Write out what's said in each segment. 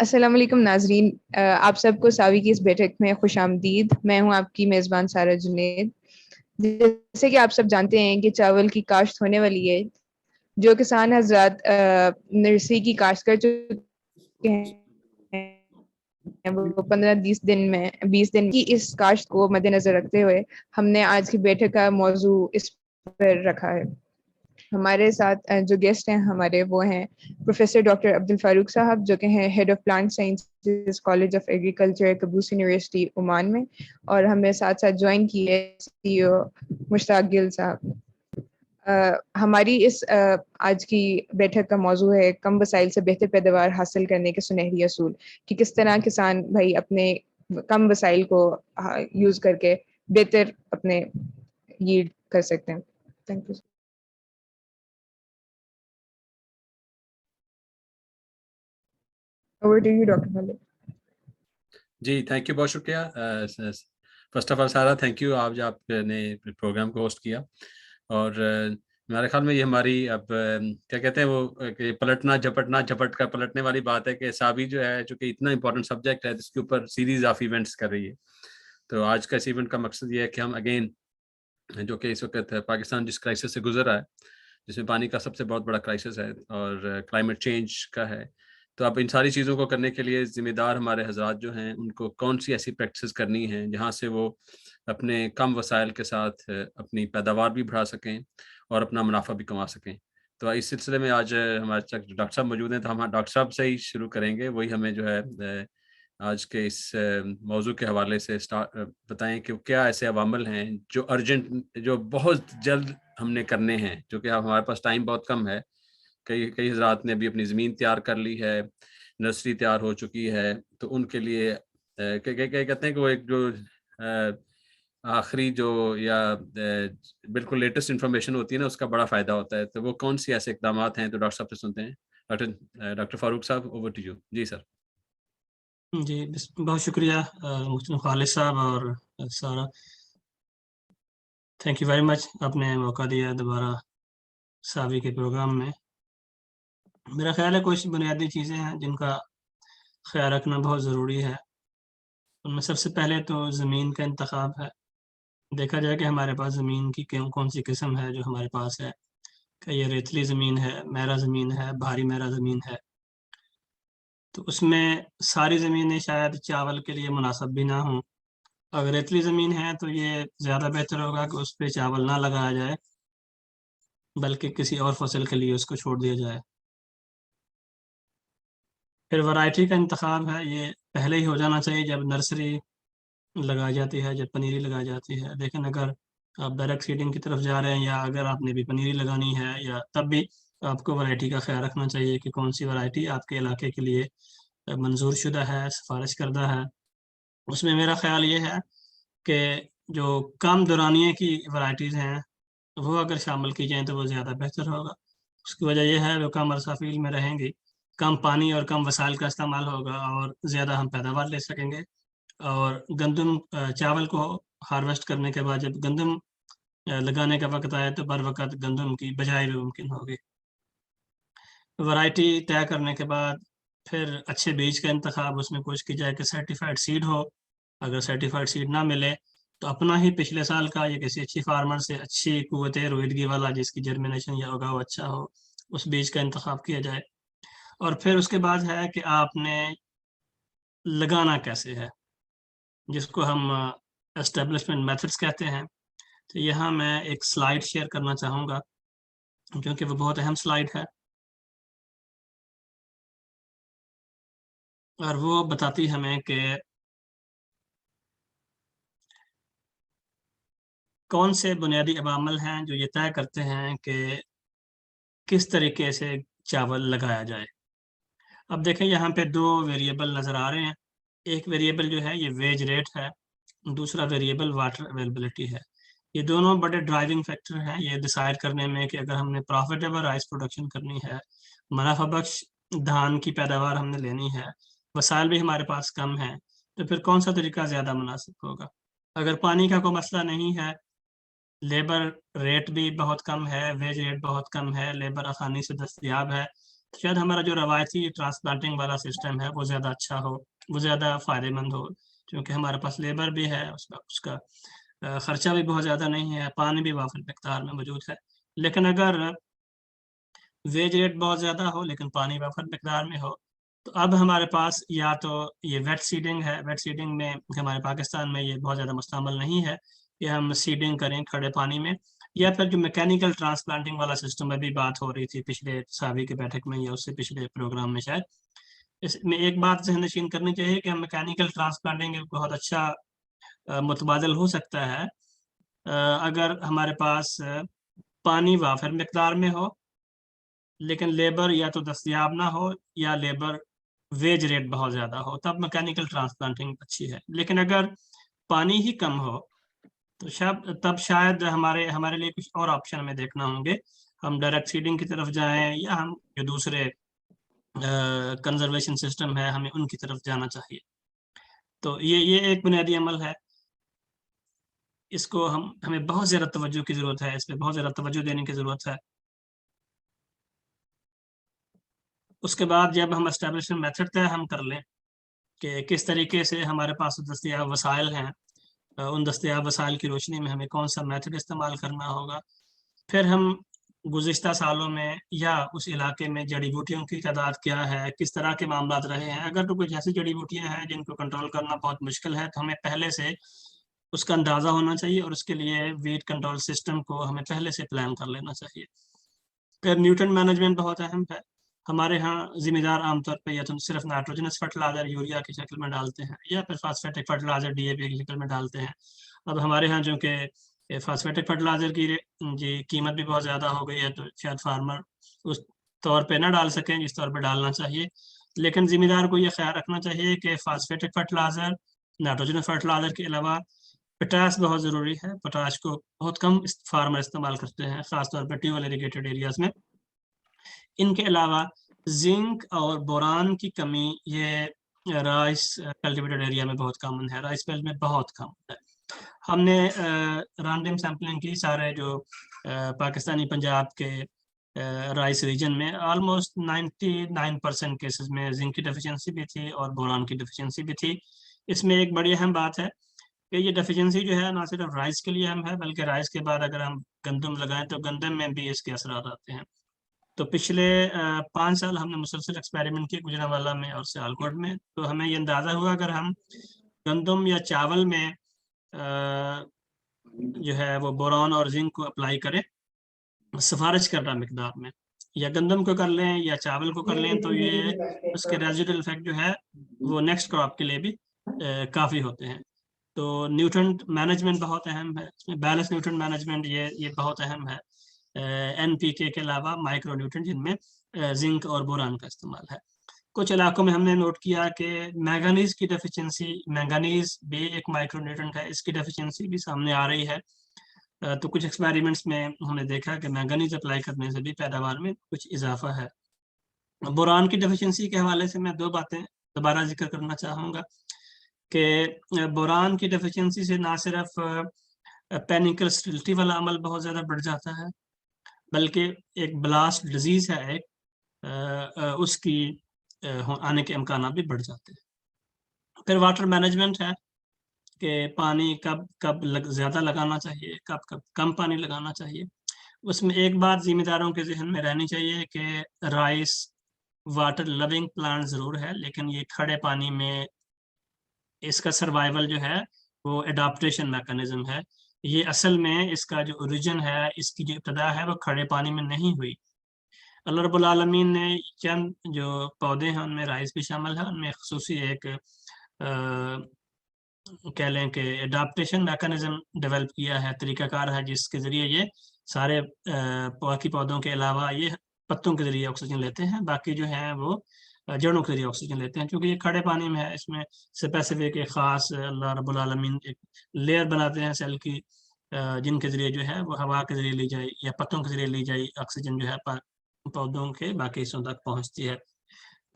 अस्सलाम वालेकुम नाजरीन, आप सबको सावी की इस बैठक में खुश आमदीद। मैं हूं आपकी मेज़बान सारा जुनेद। जैसे कि आप सब जानते हैं कि चावल की काश्त होने वाली है। जो किसान हजरात नर्सरी की काश्त कर चुके हैं वो 15-20 दिन की इस काश्त को मद्देनजर रखते हुए हमने आज की बैठक का मौजू इस पर रखा है। हमारे साथ जो गेस्ट हैं हमारे वो हैं प्रोफेसर डॉक्टर अब्दुल फारूक साहब, जो कि हैं head of plant sciences college of agriculture Qabus university Oman में, और हमें साथ साथ ज्वाइन किए सीईओ मुश्ताक गिल साहब। हमारी इस आज की बैठक का मौजू है कम वसाइल से बेहतर पैदावार हासिल करने के सुनहरी असूल, कि किस तरह किसान भाई अपने कम वसाइल को यूज करके बेहतर अपने यील्ड कर सकते हैं। Thank you. Over to you doctor Khalid. जी थैंक यू, बहुत शुक्रिया। फर्स्ट ऑफ ऑल सारा थैंक यू, आज आपने प्रोग्राम को होस्ट किया। और मेरे ख्याल में ये हमारी अब क्या कहते हैं वो कि पलटना झपटना झपट कर पलटने वाली बात है कि साबी जो है, जो कि इतना इंपॉर्टेंट सब्जेक्ट है जिसके ऊपर सीरीज ऑफ इवेंट्स कर रही है। तो आज का इस इवेंट का मकसद ये है कि हम अगेन, जो कि इस वक्त पाकिस्तान जिस क्राइसिस से गुजर रहा है, जिसमें पानी का सबसे बहुत बड़ा क्राइसिस है और क्लाइमेट चेंज का है, तो अब इन सारी चीज़ों को करने के लिए ज़िम्मेदार हमारे हजरात जो हैं, उनको कौन सी ऐसी प्रैक्टिस करनी है जहाँ से वो अपने कम वसाइल के साथ अपनी पैदावार भी बढ़ा सकें और अपना मुनाफा भी कमा सकें। तो इस सिलसिले में आज हमारे साथ डॉक्टर साहब मौजूद हैं, तो हम डॉक्टर साहब से ही शुरू करेंगे। वही हमें जो है आज के इस मौजू के हवाले से बताएं कि क्या ऐसे अवामल हैं जो अर्जेंट, जो बहुत जल्द हमने करने हैं, जो कि हमारे पास टाइम बहुत कम है। कई कई हजरात ने भी अपनी ज़मीन तैयार कर ली है, नर्सरी तैयार हो चुकी है, तो उनके लिए कहते हैं कि वो एक जो आखिरी जो या बिल्कुल लेटेस्ट इन्फॉर्मेशन होती है ना, उसका बड़ा फ़ायदा होता है। तो वो कौन सी ऐसे इकदाम हैं, तो डॉक्टर साहब से सुनते हैं। डॉक्टर फारूक साहब, ओवर टू यू। जी सर। जी बहुत शुक्रिया मुख्तार खालिद साहब और सारा, थैंक यू वेरी मच, आपने मौका दिया दोबारा सावी के प्रोग्राम में। मेरा ख्याल है कुछ बुनियादी चीज़ें हैं जिनका ख्याल रखना बहुत ज़रूरी है। उनमें सबसे पहले तो ज़मीन का इंतखाब है। देखा जाए कि हमारे पास ज़मीन की कौन सी किस्म है जो हमारे पास है। क्या ये रेतली ज़मीन है, मैरा ज़मीन है, भारी मैरा ज़मीन है। तो उसमें सारी ज़मीनें शायद चावल के लिए मुनासिब भी ना हों। अगर रेतली ज़मीन है तो ये ज़्यादा बेहतर होगा कि उस पे चावल ना लगाया जाए, बल्कि किसी और फसल के लिए उसको छोड़ दिया जाए। फिर वैरायटी का इंतखाब है, ये पहले ही हो जाना चाहिए जब नर्सरी लगाई जाती है, जब पनीरी लगाई जाती है। लेकिन अगर आप डायरेक्ट सीडिंग की तरफ जा रहे हैं, या अगर आपने भी पनीरी लगानी है, या तब भी आपको वैरायटी का ख्याल रखना चाहिए कि कौन सी वैरायटी आपके इलाके के लिए मंजूर शुदा है, सिफारिश करदा है। उसमें मेरा ख्याल ये है कि जो कम दौरानिए की वैरायटीज़ हैं वो अगर शामिल की जाएँ तो वो ज़्यादा बेहतर होगा। उसकी वजह ये है वो कम अरसा फील्ड में रहेंगी, कम पानी और कम वसाइल का इस्तेमाल होगा और ज़्यादा हम पैदावार ले सकेंगे। और गंदम चावल को हार्वेस्ट करने के बाद जब गंदम लगाने का वक़्त आए तो बर वक़्त गंदम की बजाई भी मुमकिन होगी। वैरायटी तय करने के बाद फिर अच्छे बीज का इंतखाब, उसमें कोशिश की जाए कि सर्टिफ़ाइड सीड हो। अगर सर्टिफ़ाइड सीड ना मिले तो अपना ही पिछले साल का या किसी अच्छी फार्मर से अच्छी कुव्वते रोईदगी वाला, जिसकी जर्मिनेशन या उगाव अच्छा हो, उस बीज का इंतखाब किया जाए। और फिर उसके बाद है कि आपने लगाना कैसे है, जिसको हम एस्टेब्लिशमेंट मेथड्स कहते हैं। तो यहाँ मैं एक स्लाइड शेयर करना चाहूँगा क्योंकि वो बहुत अहम स्लाइड है और वो बताती हमें कि कौन से बुनियादी अवामल हैं जो ये तय करते हैं कि किस तरीके से चावल लगाया जाए। अब देखें यहाँ पे दो वेरिएबल नज़र आ रहे हैं। एक वेरिएबल जो है ये वेज रेट है, दूसरा वेरिएबल वाटर अवेलेबिलिटी है। ये दोनों बड़े ड्राइविंग फैक्टर हैं ये डिसाइड करने में कि अगर हमने प्रॉफिटेबल राइस प्रोडक्शन करनी है, मुनाफा बख्श धान की पैदावार हमने लेनी है, वसाइल भी हमारे पास कम हैं, तो फिर कौन सा तरीका ज़्यादा मुनासिब होगा। अगर पानी का कोई मसला नहीं है, लेबर रेट भी बहुत कम है, वेज रेट बहुत कम है, लेबर आसानी से दस्तयाब है, तो शायद हमारा जो रवायती ट्रांसप्लांटिंग वाला सिस्टम है वो ज़्यादा अच्छा हो, वो ज़्यादा फ़ायदेमंद हो, क्योंकि हमारे पास लेबर भी है, उसका खर्चा भी बहुत ज़्यादा नहीं है, पानी भी वाफिर मिकदार में मौजूद है। लेकिन अगर वेज रेट बहुत ज़्यादा हो लेकिन पानी वाफिर मिकदार में हो, तो अब हमारे पास या तो ये वेट सीडिंग है, वेट सीडिंग में हमारे पाकिस्तान में ये बहुत ज़्यादा मुस्तअमल नहीं है कि हम सीडिंग करें खड़े पानी में, या फिर जो मैकेनिकल ट्रांसप्लांटिंग वाला सिस्टम में भी बात हो रही थी पिछले सावी की बैठक में या उससे पिछले प्रोग्राम में शायद। इसमें एक बात ज़हन नशीन करनी चाहिए कि हम मैकेनिकल ट्रांसप्लांटिंग एक बहुत अच्छा मुतबादल हो सकता है अगर हमारे पास पानी वाफिर मिकदार में हो, लेकिन लेबर या तो दस्तयाब ना हो या लेबर वेज रेट बहुत ज़्यादा हो, तब मैकेनिकल ट्रांसप्लांटिंग अच्छी है। लेकिन अगर पानी ही कम हो तो तब शायद हमारे हमारे लिए कुछ और ऑप्शन हमें देखना होंगे, हम डायरेक्ट सीडिंग की तरफ जाएं या हम जो दूसरे कंजर्वेशन सिस्टम है हमें उनकी तरफ जाना चाहिए। तो ये एक बुनियादी अमल है, इसको हमें बहुत ज़्यादा तवज्जो की ज़रूरत है, इस पर बहुत ज़्यादा तवज्जो देने की ज़रूरत है। उसके बाद जब हम एस्टेब्लिशमेंट मेथड तय हम कर लें कि किस तरीके से हमारे पास दस्तयाब वसाइल हैं, उन दस्तयाब वसाइल की रोशनी में हमें कौन सा मेथड इस्तेमाल करना होगा, फिर हम गुज़िश्ता सालों में या उस इलाके में जड़ी बूटियों की तादाद क्या है, किस तरह के मामला रहे हैं। अगर तो कुछ ऐसी जड़ी बूटियाँ हैं जिनको कंट्रोल करना बहुत मुश्किल है तो हमें पहले से उसका अंदाज़ा होना चाहिए और उसके लिए वीट कंट्रोल सिस्टम को हमें पहले से प्लान कर लेना चाहिए। फिर न्यूट्रिएंट मैनेजमेंट बहुत अहम है। हमारे यहाँ ज़िम्मेदार आमतौर पे या तो सिर्फ नाइट्रोजनस फर्टिलाइजर यूरिया की शक्ल में डालते हैं या फिर फास्फेटिक फर्टिलाइजर डीएपी की शक्ल में डालते हैं। अब हमारे यहाँ जो कि फास्फेटिक फर्टिलाइजर की जी कीमत भी बहुत ज़्यादा हो गई है, तो शायद फार्मर उस तौर पे ना डाल सकें जिस तौर पे डालना चाहिए। लेकिन ज़िम्मेदार को ये ख्याल रखना चाहिए कि फास्फेटिक फर्टिलाइजर, नाइट्रोजनस फर्टिलाइजर के अलावा पोटाश बहुत ज़रूरी है। पोटाश को बहुत कम फार्मर इस्तेमाल करते हैं, ख़ासतौर पर ट्यूबवेल इरिगेटेड एरियाज़ में। इनके अलावा जिंक और बोरान की कमी ये राइस कल्टीवेटेड एरिया में बहुत कॉमन है, राइस बेल्ट में बहुत कॉमन है। हमने रैंडम सैम्पलिंग की सारे जो पाकिस्तानी पंजाब के राइस रीजन में ऑलमोस्ट 99% केसेस में जिंक की डेफिशिएंसी भी थी और बोरान की डेफिशिएंसी भी थी। इसमें एक बड़ी अहम बात है कि ये डेफिशिएंसी जो है ना सिर्फ राइस के लिए अहम है, बल्कि राइस के बाद अगर हम गंदम लगाएं तो गंदम में भी इसके असरात आते हैं। तो पिछले 5 साल हमने मुसलसल एक्सपेरिमेंट किए गुजरांवाला में और सियालकोट में, तो हमें ये अंदाज़ा हुआ अगर हम गंदम या चावल में जो है वो बोरान और जिंक को अप्लाई करें सिफारिश करना मिकदार में, या गंदम को कर लें या चावल को कर लें, तो ये उसके रेजिडुअल इफेक्ट जो है वो नेक्स्ट क्रॉप के लिए भी काफ़ी होते हैं। तो न्यूट्रिएंट मैनेजमेंट बहुत अहम है, इसमें बैलेंस न्यूट्रिएंट मैनेजमेंट ये बहुत अहम है। एनपीके के अलावा माइक्रो न्यूट्रिएंट जिनमें जिंक और बोरान का इस्तेमाल है। कुछ इलाकों में हमने नोट किया कि मैंगनीज की डेफिशिएंसी, मैंगनीज भी एक माइक्रो न्यूट्रिएंट है, इसकी डेफिशिएंसी भी सामने आ रही है। तो कुछ एक्सपेरिमेंट्स में हमने देखा कि मैंगनीज अप्लाई करने से भी पैदावार में कुछ इजाफा है। बोरान की डेफिशिएंसी के हवाले से मैं 2 बातें दोबारा जिक्र करना चाहूँगा कि बोरान की डेफिशिएंसी से ना सिर्फ पेनिकल स्टिल्टी वाला अमल बहुत ज़्यादा बढ़ जाता है, बल्कि एक ब्लास्ट डिजीज़ है उसकी आने के इम्कान भी बढ़ जाते हैं। फिर वाटर मैनेजमेंट है कि पानी कब ज़्यादा लगाना चाहिए, कब कम पानी लगाना चाहिए। उसमें एक बात ज़िम्मेदारों के जहन में रहनी चाहिए कि राइस वाटर लविंग प्लांट ज़रूर है, लेकिन ये खड़े पानी में इसका सर्वाइवल जो है वो एडाप्टेशन मैकेनिज्म है। ये असल में इसका जो ओरिजिन है, इसकी जो इब्तदा है वो खड़े पानी में नहीं हुई। अल्लाह रब्बुल आलमीन ने चंद जो पौधे हैं उनमें राइस भी शामिल है, उनमें खसूसी एक कह लें कि एडाप्टेशन मैकेनिज्म डेवलप किया है, तरीकाकार है जिसके ज़रिए ये सारे बाकी पौधों के अलावा ये पत्तों के ज़रिए ऑक्सीजन लेते हैं, बाकी जो हैं वो जड़ों के ज़रिए ऑक्सीजन लेते हैं। क्योंकि ये खड़े पानी में है, इसमें स्पेसिफिक एक ख़ास अल्लाह रब्बुल आलमीन एक लेयर बनाते हैं सेल की, जिनके ज़रिए जो है वो हवा के ज़रिए ली जाए या पत्तों के ज़रिए ली जाए ऑक्सीजन जो है पौधों के बाकी हिस्सों तक पहुँचती है।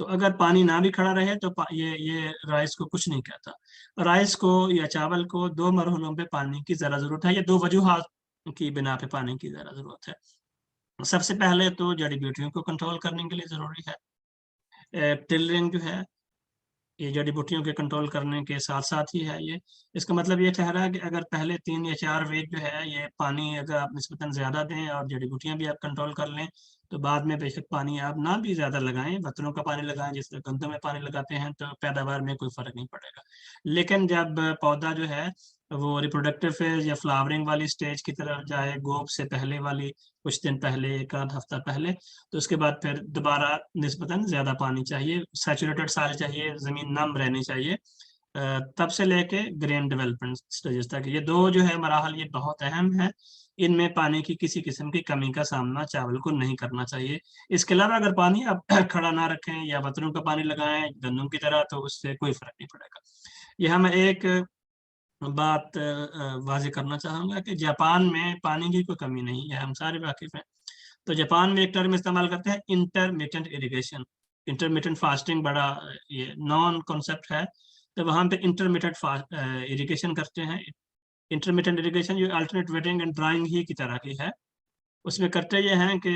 तो अगर पानी ना भी खड़ा रहे तो ये राइस को कुछ नहीं कहता। राइस को या चावल को 2 मरहलों पे पानी की ज़रा ज़रूरत है, या 2 वजूहात की बिना पे पानी की ज़रा ज़रूरत है। सबसे पहले तो जड़ी बूटियों को कंट्रोल करने के लिए ज़रूरी है। टिलरिंग जो है ये जड़ी बूटियों के कंट्रोल करने के साथ साथ ही है ये। इसका मतलब ये कह रहा है कि अगर पहले 3 या 4 वीक जो है ये पानी अगर आप निस्बतन ज़्यादा दें और जड़ी बूटियाँ भी आप कंट्रोल कर लें, तो बाद में बेशक पानी आप ना भी ज़्यादा लगाएं, बर्तनों का पानी लगाएं, जिस तरह गंदों में पानी लगाते हैं, तो पैदावार में कोई फ़र्क नहीं पड़ेगा। लेकिन जब पौधा जो है वो रिप्रोडक्टिव फेज या फ्लावरिंग वाली स्टेज की तरफ जाए, गोब से पहले वाली कुछ दिन पहले, 1 आध हफ्ता पहले, तो उसके बाद फिर दोबारा निस्बतन ज़्यादा पानी चाहिए, सैचुरेटेड सॉइल चाहिए, ज़मीन नम रहनी चाहिए। तब से लेके ग्रेन डेवलपमेंट स्टेजेस तक ये 2 जो है मराहल ये बहुत अहम है। इनमें पानी की किसी किस्म की कमी का सामना चावल को नहीं करना चाहिए। इसके अलावा अगर पानी आप खड़ा ना रखें या बर्तनों का पानी लगाएं गन्नों की तरह, तो उससे कोई फर्क नहीं पड़ेगा। यह मैं एक बात वाज़ेह करना चाहूँगा कि जापान में पानी की कोई कमी नहीं है, हम सारे वाकिफ़ हैं। तो जापान में एक टर्म इस्तेमाल करते हैं इंटरमिटेंट इरिगेशन। इंटरमिटेंट फास्टिंग बड़ा ये नॉन कॉन्सेप्ट है, तो वहाँ पे इंटरमिटेंट इरिगेशन करते हैं। इंटरमिटेंट इरिगेशन जो अल्टरनेट वेटिंग एंड ड्राइंग ही की तरह की है। उसमें करते ये हैं कि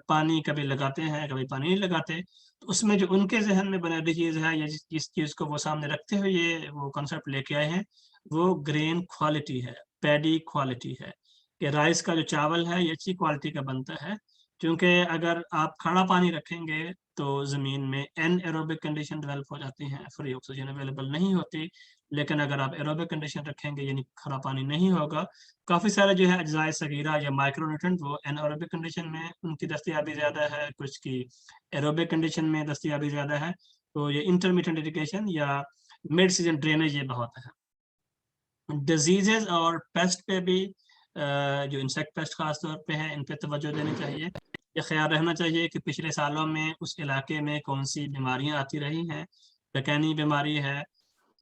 पानी कभी लगाते हैं, कभी पानी नहीं लगाते। तो उसमें जो उनके ज़हन में बुनियादी चीज़ है या जिस चीज़ को वो सामने रखते हुए ये वो कॉन्सेप्ट लेके आए हैं, वो ग्रेन क्वालिटी है, पैडी क्वालिटी है, कि राइस का जो चावल है ये अच्छी क्वालिटी का बनता है। क्योंकि अगर आप खड़ा पानी रखेंगे तो ज़मीन में एनएरोबिक कंडीशन डेवलप हो जाती हैं, फ्री ऑक्सीजन अवेलेबल नहीं होती। लेकिन अगर आप एरोबिक कंडीशन रखेंगे यानी खड़ा पानी नहीं होगा, काफ़ी सारे जो है अज्जाए सगीरा या माइक्रोन्यूट्रेंट वो एनएरोबिक कंडीशन में उनकी दस्तयाबी ज़्यादा है, कुछ की एरोबिक कंडीशन में दस्तयाबी ज़्यादा है। तो ये इंटरमिटेंट इरिगेशन या मिड सीजन ड्रेनेज ये बहुत है। डिजीजेज और पेस्ट पे भी जो इंसेक्ट पेस्ट खास तौर पे है, इन पे तवज्जो देनी चाहिए। ये ख्याल रहना चाहिए कि पिछले सालों में उस इलाके में कौन सी बीमारियां आती रही हैं, बेकैनी बीमारी है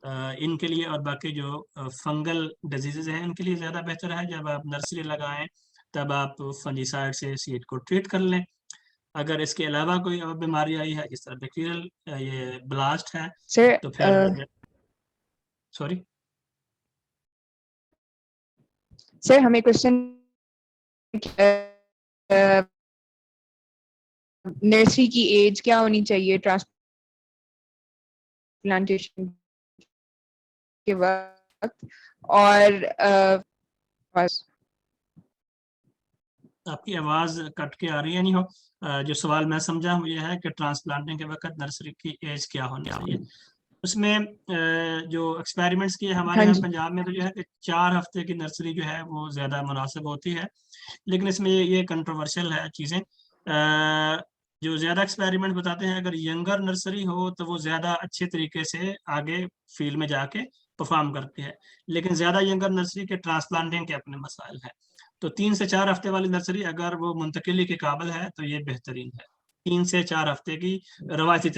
इनके लिए, और बाकी जो फंगल डिजीजेज हैं इनके लिए ज़्यादा बेहतर है जब आप नर्सरी लगाएं तब आप फंजीसाइड से सीड को ट्रीट कर लें। अगर इसके अलावा कोई और बीमारी आई है जिस तरह बैक्टीरियल ये ब्लास्ट है, सर तो फिर सॉरी सर हमें क्वेश्चन नर्सरी की एज क्या होनी चाहिए ट्रांसप्लांटेशन के वक्त, और बस। आपकी आवाज़ कट के आ रही है, नहीं हो जो सवाल मैं समझा हूँ यह है कि ट्रांसप्लांटिंग के वक्त नर्सरी की एज क्या होनी चाहिए। उसमें जो एक्सपेरिमेंट्स किए हमारे हाँ यहाँ जी। पंजाब में, तो जो है कि 4 हफ्ते की नर्सरी जो है वो ज़्यादा मुनासिब होती है। लेकिन इसमें ये कंट्रोवर्शियल है चीज़ें। जो ज़्यादा एक्सपेरिमेंट बताते हैं अगर यंगर नर्सरी हो तो वो ज़्यादा अच्छे तरीके से आगे फील्ड में जाके परफॉर्म करती है। लेकिन ज़्यादा यंगर नर्सरी के ट्रांसप्लांटिंग के अपने मसाइल हैं। तो 3 से 4 हफ्ते वाली नर्सरी अगर वो मुंतकिली के काबिल है तो ये बेहतरीन है। 3 से 4 हफ्ते की रवायती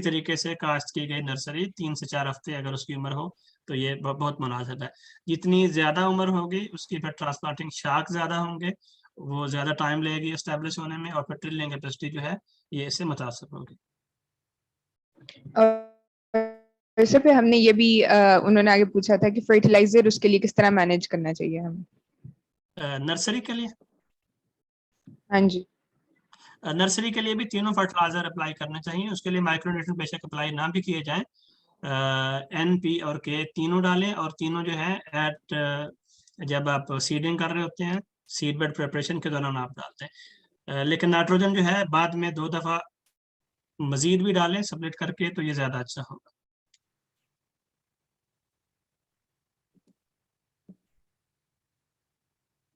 तरीके से काश्त की गई नर्सरी 3 से 4 हफ्ते अगर उसकी उम्र हो तो ये बहुत मुनासिब है। जितनी ज़्यादा उम्र होगी उसकी फिर ट्रांसप्लांटिंग शाख ज़्यादा होंगे, वो ज़्यादा टाइम लगेगी इस्टेब्लिश होने में, और फिर ट्रिलिंग कैपेसिटी जो है ये इससे मुतासर होगी। और सर पे हमने ये भी उन्होंने आगे पूछा था कि फर्टिलाइजर उसके लिए किस तरह मैनेज करना चाहिए हमें नर्सरी के लिए हाँ जी। नर्सरी के लिए भी तीनों फर्टिलाइजर अप्लाई करने चाहिए। उसके लिए माइक्रोन्यूट्रिएंट बेशक अप्लाई ना भी किए जाएं, एन पी और के तीनों डालें, और तीनों जो है एट जब आप सीडिंग कर रहे होते हैं सीड बेड प्रिपरेशन के दौरान आप डालते हैं। लेकिन नाइट्रोजन जो है बाद में 2 दफ़ा मजीद भी डालें सब्लिट करके तो ये ज़्यादा अच्छा होगा।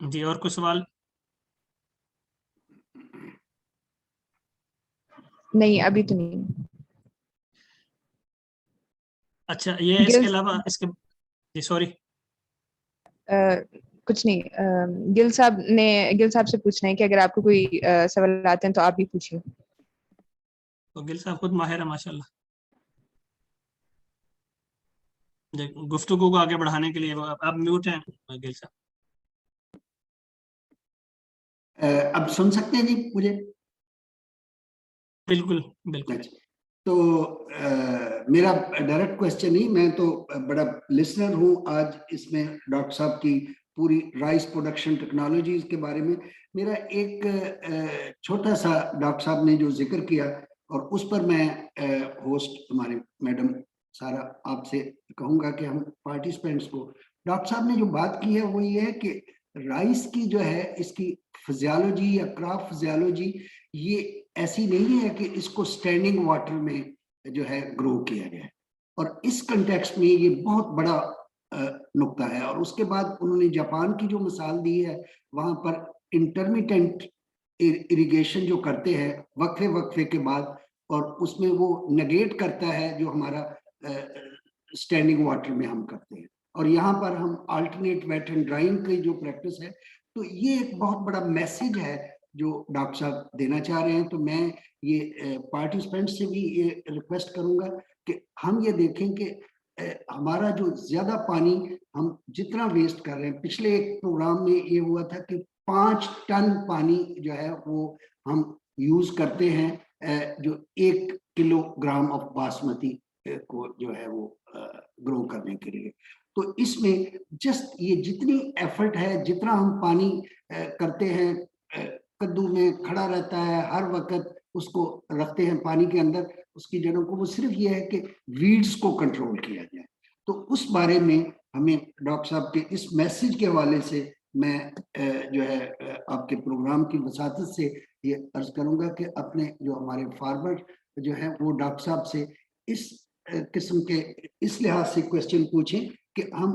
जी और कुछ सवाल? नहीं अभी तो नहीं। अच्छा ये इसके अलावा इसके जी सॉरी कुछ नहीं। गिल साहब से पूछना है कि अगर आपको कोई सवाल आते हैं तो आप भी पूछिए। तो गिल साहब खुद माहिर है माशाल्लाह। गुफ्तगू को आगे बढ़ाने के लिए आप म्यूट हैं गिल साहब। अब सुन सकते हैं जी मुझे? बिल्कुल बिल्कुल। तो मेरा डायरेक्ट क्वेश्चन ही, मैं तो बड़ा लिसनर हूँ आज इसमें डॉक्टर साहब की पूरी राइस प्रोडक्शन टेक्नोलॉजीज के बारे में। मेरा एक छोटा सा डॉक्टर साहब ने जो जिक्र किया और उस पर मैं होस्ट हमारे मैडम सारा आपसे कहूँगा कि हम पार्टिसिपेंट्स को, डॉक्टर साहब ने जो बात की है वो ये है कि राइस की जो है इसकी फिजियोलॉजी या क्रॉप फिजियोलॉजी ये ऐसी नहीं है कि इसको स्टैंडिंग वाटर में जो है ग्रो किया गया है, और इस कंटेक्स्ट में ये बहुत बड़ा नुक्ता है। और उसके बाद उन्होंने जापान की जो मिसाल दी है, वहां पर इंटरमिटेंट इरिगेशन जो करते हैं वक्फे वक्फे के बाद, और उसमें वो नेगेट करता है जो हमारा स्टैंडिंग वाटर में हम करते हैं, और यहाँ पर हम अल्टरनेट वेट एंड ड्राइंग की जो प्रैक्टिस है। तो ये एक बहुत बड़ा मैसेज है जो डॉक्टर साहब देना चाह रहे हैं। तो मैं ये पार्टिसिपेंट से भी ये रिक्वेस्ट करूंगा कि हम ये देखें कि हमारा जो ज्यादा पानी हम जितना वेस्ट कर रहे हैं, पिछले एक प्रोग्राम में ये हुआ था कि 5 टन पानी जो है वो हम यूज करते हैं जो 1 किलोग्राम ऑफ बासमती को जो है वो ग्रो करने के लिए। तो इसमें जस्ट ये जितनी एफर्ट है, जितना हम पानी करते हैं, कद्दू में खड़ा रहता है हर वक्त, उसको रखते हैं पानी के अंदर उसकी जड़ों को, वो सिर्फ ये है कि वीड्स को कंट्रोल किया जाए। तो उस बारे में हमें डॉक्टर साहब के इस मैसेज के हवाले से मैं जो है आपके प्रोग्राम की वसातत से ये अर्ज करूंगा कि अपने जो हमारे फार्मर जो है वो डॉक्टर साहब से इस किस्म के इस लिहाज से क्वेश्चन पूछें कि हम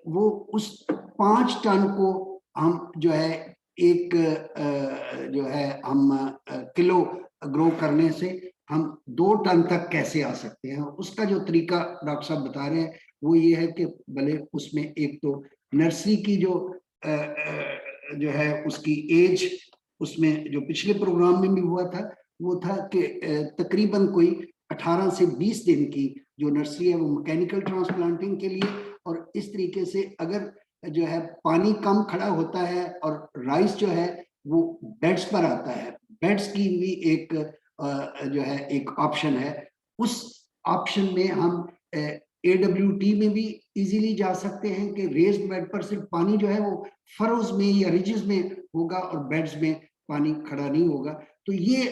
वो उस 5 टन को हम जो है एक जो है हम किलो ग्रो करने से हम 2 टन तक कैसे आ सकते हैं। उसका जो तरीका डॉक्टर साहब बता रहे हैं वो ये है कि भले उसमें एक तो नर्सरी की जो है उसकी एज, उसमें जो पिछले प्रोग्राम में भी हुआ था वो था कि तकरीबन कोई 18 से 20 दिन की जो नर्सरी है वो मैकेनिकल ट्रांसप्लांटिंग के लिए, और इस तरीके से अगर जो है पानी कम खड़ा होता है और राइस जो है वो बेड्स पर आता है, बेड्स की भी एक जो है एक ऑप्शन है। उस ऑप्शन में हम AWT में भी इजीली जा सकते हैं कि रेज्ड बेड पर सिर्फ पानी जो है वो फरोज में या रिजेस में होगा और बेड्स में पानी खड़ा नहीं होगा। तो ये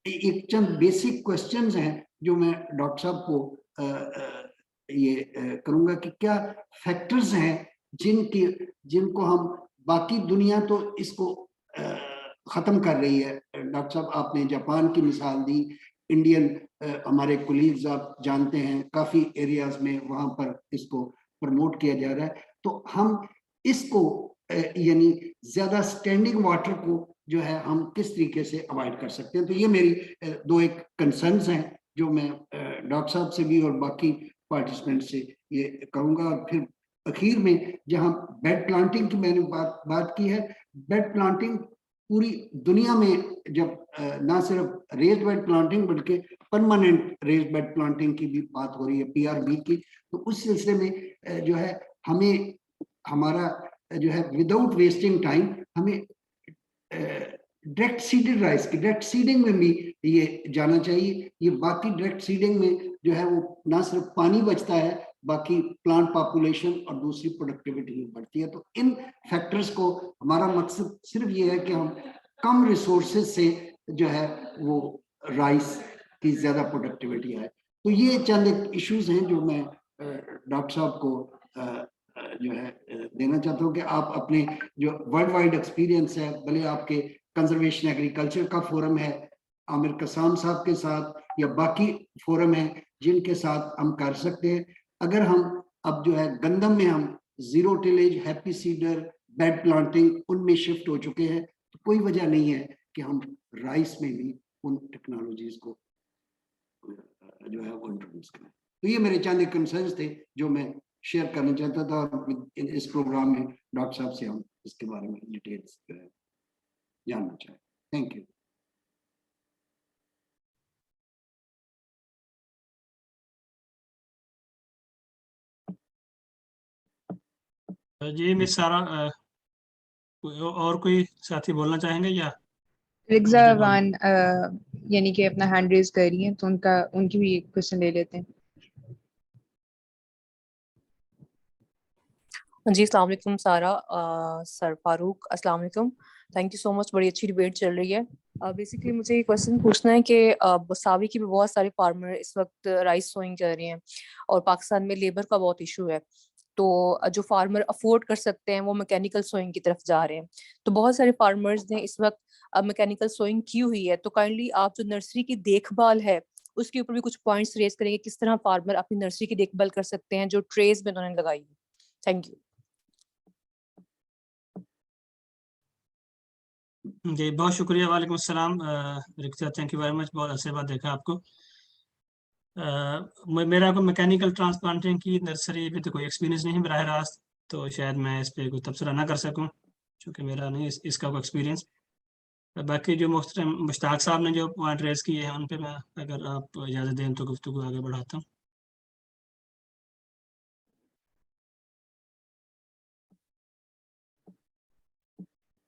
एक चंद बेसिक क्वेश्चंस हैं जो मैं डॉक्टर साहब को ये करूंगा कि क्या फैक्टर्स हैं जिनको हम, बाकी दुनिया तो इसको खत्म कर रही है। डॉक्टर साहब आपने जापान की मिसाल दी, इंडियन हमारे कोलीग्स आप जानते हैं काफी एरियाज में वहां पर इसको प्रमोट किया जा रहा है। तो हम इसको यानी ज्यादा स्टैंडिंग वाटर को जो है हम किस तरीके से अवॉइड कर सकते हैं। तो ये मेरी 2 एक कंसर्न्स हैं जो मैं डॉक्टर साहब से भी और बाकी पार्टिसिपेंट से ये कहूंगा। और फिर आखिर में जहां बेड प्लांटिंग की मैंने बात की है, बेड प्लांटिंग पूरी दुनिया में जब ना सिर्फ रेज्ड बेड प्लांटिंग बल्कि परमानेंट रेज्ड बेड प्लांटिंग की भी बात हो रही है, PRB की, तो उस सिलसिले में जो है हमें हमारा जो है विदाउट वेस्टिंग टाइम हमें डायरेक्ट सीडेड राइस की डायरेक्ट सीडिंग में भी ये जाना चाहिए। ये बाकी डायरेक्ट सीडिंग में जो है वो ना सिर्फ पानी बचता है, बाकी प्लांट पॉपुलेशन और दूसरी प्रोडक्टिविटी भी बढ़ती है। तो इन फैक्टर्स को, हमारा मकसद सिर्फ ये है कि हम कम रिसोर्सेज से जो है वो राइस की ज्यादा प्रोडक्टिविटी आए। तो ये चंद एक इश्यूज हैं जो मैं डॉक्टर साहब को जो है देना चाहता हूँ कि आप अपने जो वर्ल्ड वाइड एक्सपीरियंस है, भले आपके कंजर्वेशन एग्रीकल्चर का फोरम है आमिर कसाम साहब के साथ या बाकी फोरम है जिनके साथ हम कर सकते हैं, अगर हम अब जो है गंदम में हम zero tillage, happy seeder, bed planting उनमें शिफ्ट हो चुके हैं, तो कोई वजह नहीं है कि हम राइस में भी उन टेक्नोलॉजीज को जो है वो इंट्रोड्यूस करें। तो ये मेरे चंद कंसर्न्स थे जो मैं शेयर करना चाहता था, और इस प्रोग्राम में डॉक्टर साहब से हम इसके बारे में डिटेल्स जानना चाहें। Thank you. जी मिस सारा, और कोई साथी बोलना चाहेंगे या? रिग्जा वान यानी कि अपना हैंड रेज कर रही है, तो उनकी भी क्वेश्चन ले लेते हैं। जी अस्सलाम वालेकुम सारा, सर फारूक अस्सलाम वालेकुम। थैंक यू सो मच, बड़ी अच्छी डिबेट चल रही है। बेसिकली मुझे एक क्वेश्चन पूछना है कि बसावी की भी बहुत सारे फार्मर इस वक्त राइस सोइंग कर रहे हैं और पाकिस्तान में लेबर का बहुत इशू है। तो जो फार्मर अफोर्ड कर सकते हैं वो मैकेनिकल सोइंग की तरफ जा रहे हैं। तो बहुत सारे फार्मर्स ने इस वक्त मैकेनिकल सोइंग की हुई है। तो काइंडली आप जो नर्सरी की देखभाल है उसके ऊपर भी कुछ पॉइंट्स रेज करेंगे, किस तरह फार्मर अपनी नर्सरी की देखभाल कर सकते हैं जो ट्रेज में उन्होंने लगाई है। Thank you. जी बहुत शुक्रिया। वालेकुम अस्सलाम रिक्ता, थैंक यू वेरी मच, बहुत अच्छे बात देखा आपको। मेरा कोई मैकेनिकल ट्रांसप्लांटिंग की नर्सरी पे तो कोई एक्सपीरियंस नहीं बराह रास्त, तो शायद मैं इस पे कोई तबसरा ना कर सकूं क्योंकि मेरा नहीं इसका कोई एक्सपीरियंस। बाकी जो मोहतरम मुश्ताक साहब ने जो पॉइंट रेज किए हैं उन पे मैं, अगर आप इजाज़त दें तो गुफ्तगू आगे बढ़ाता हूँ।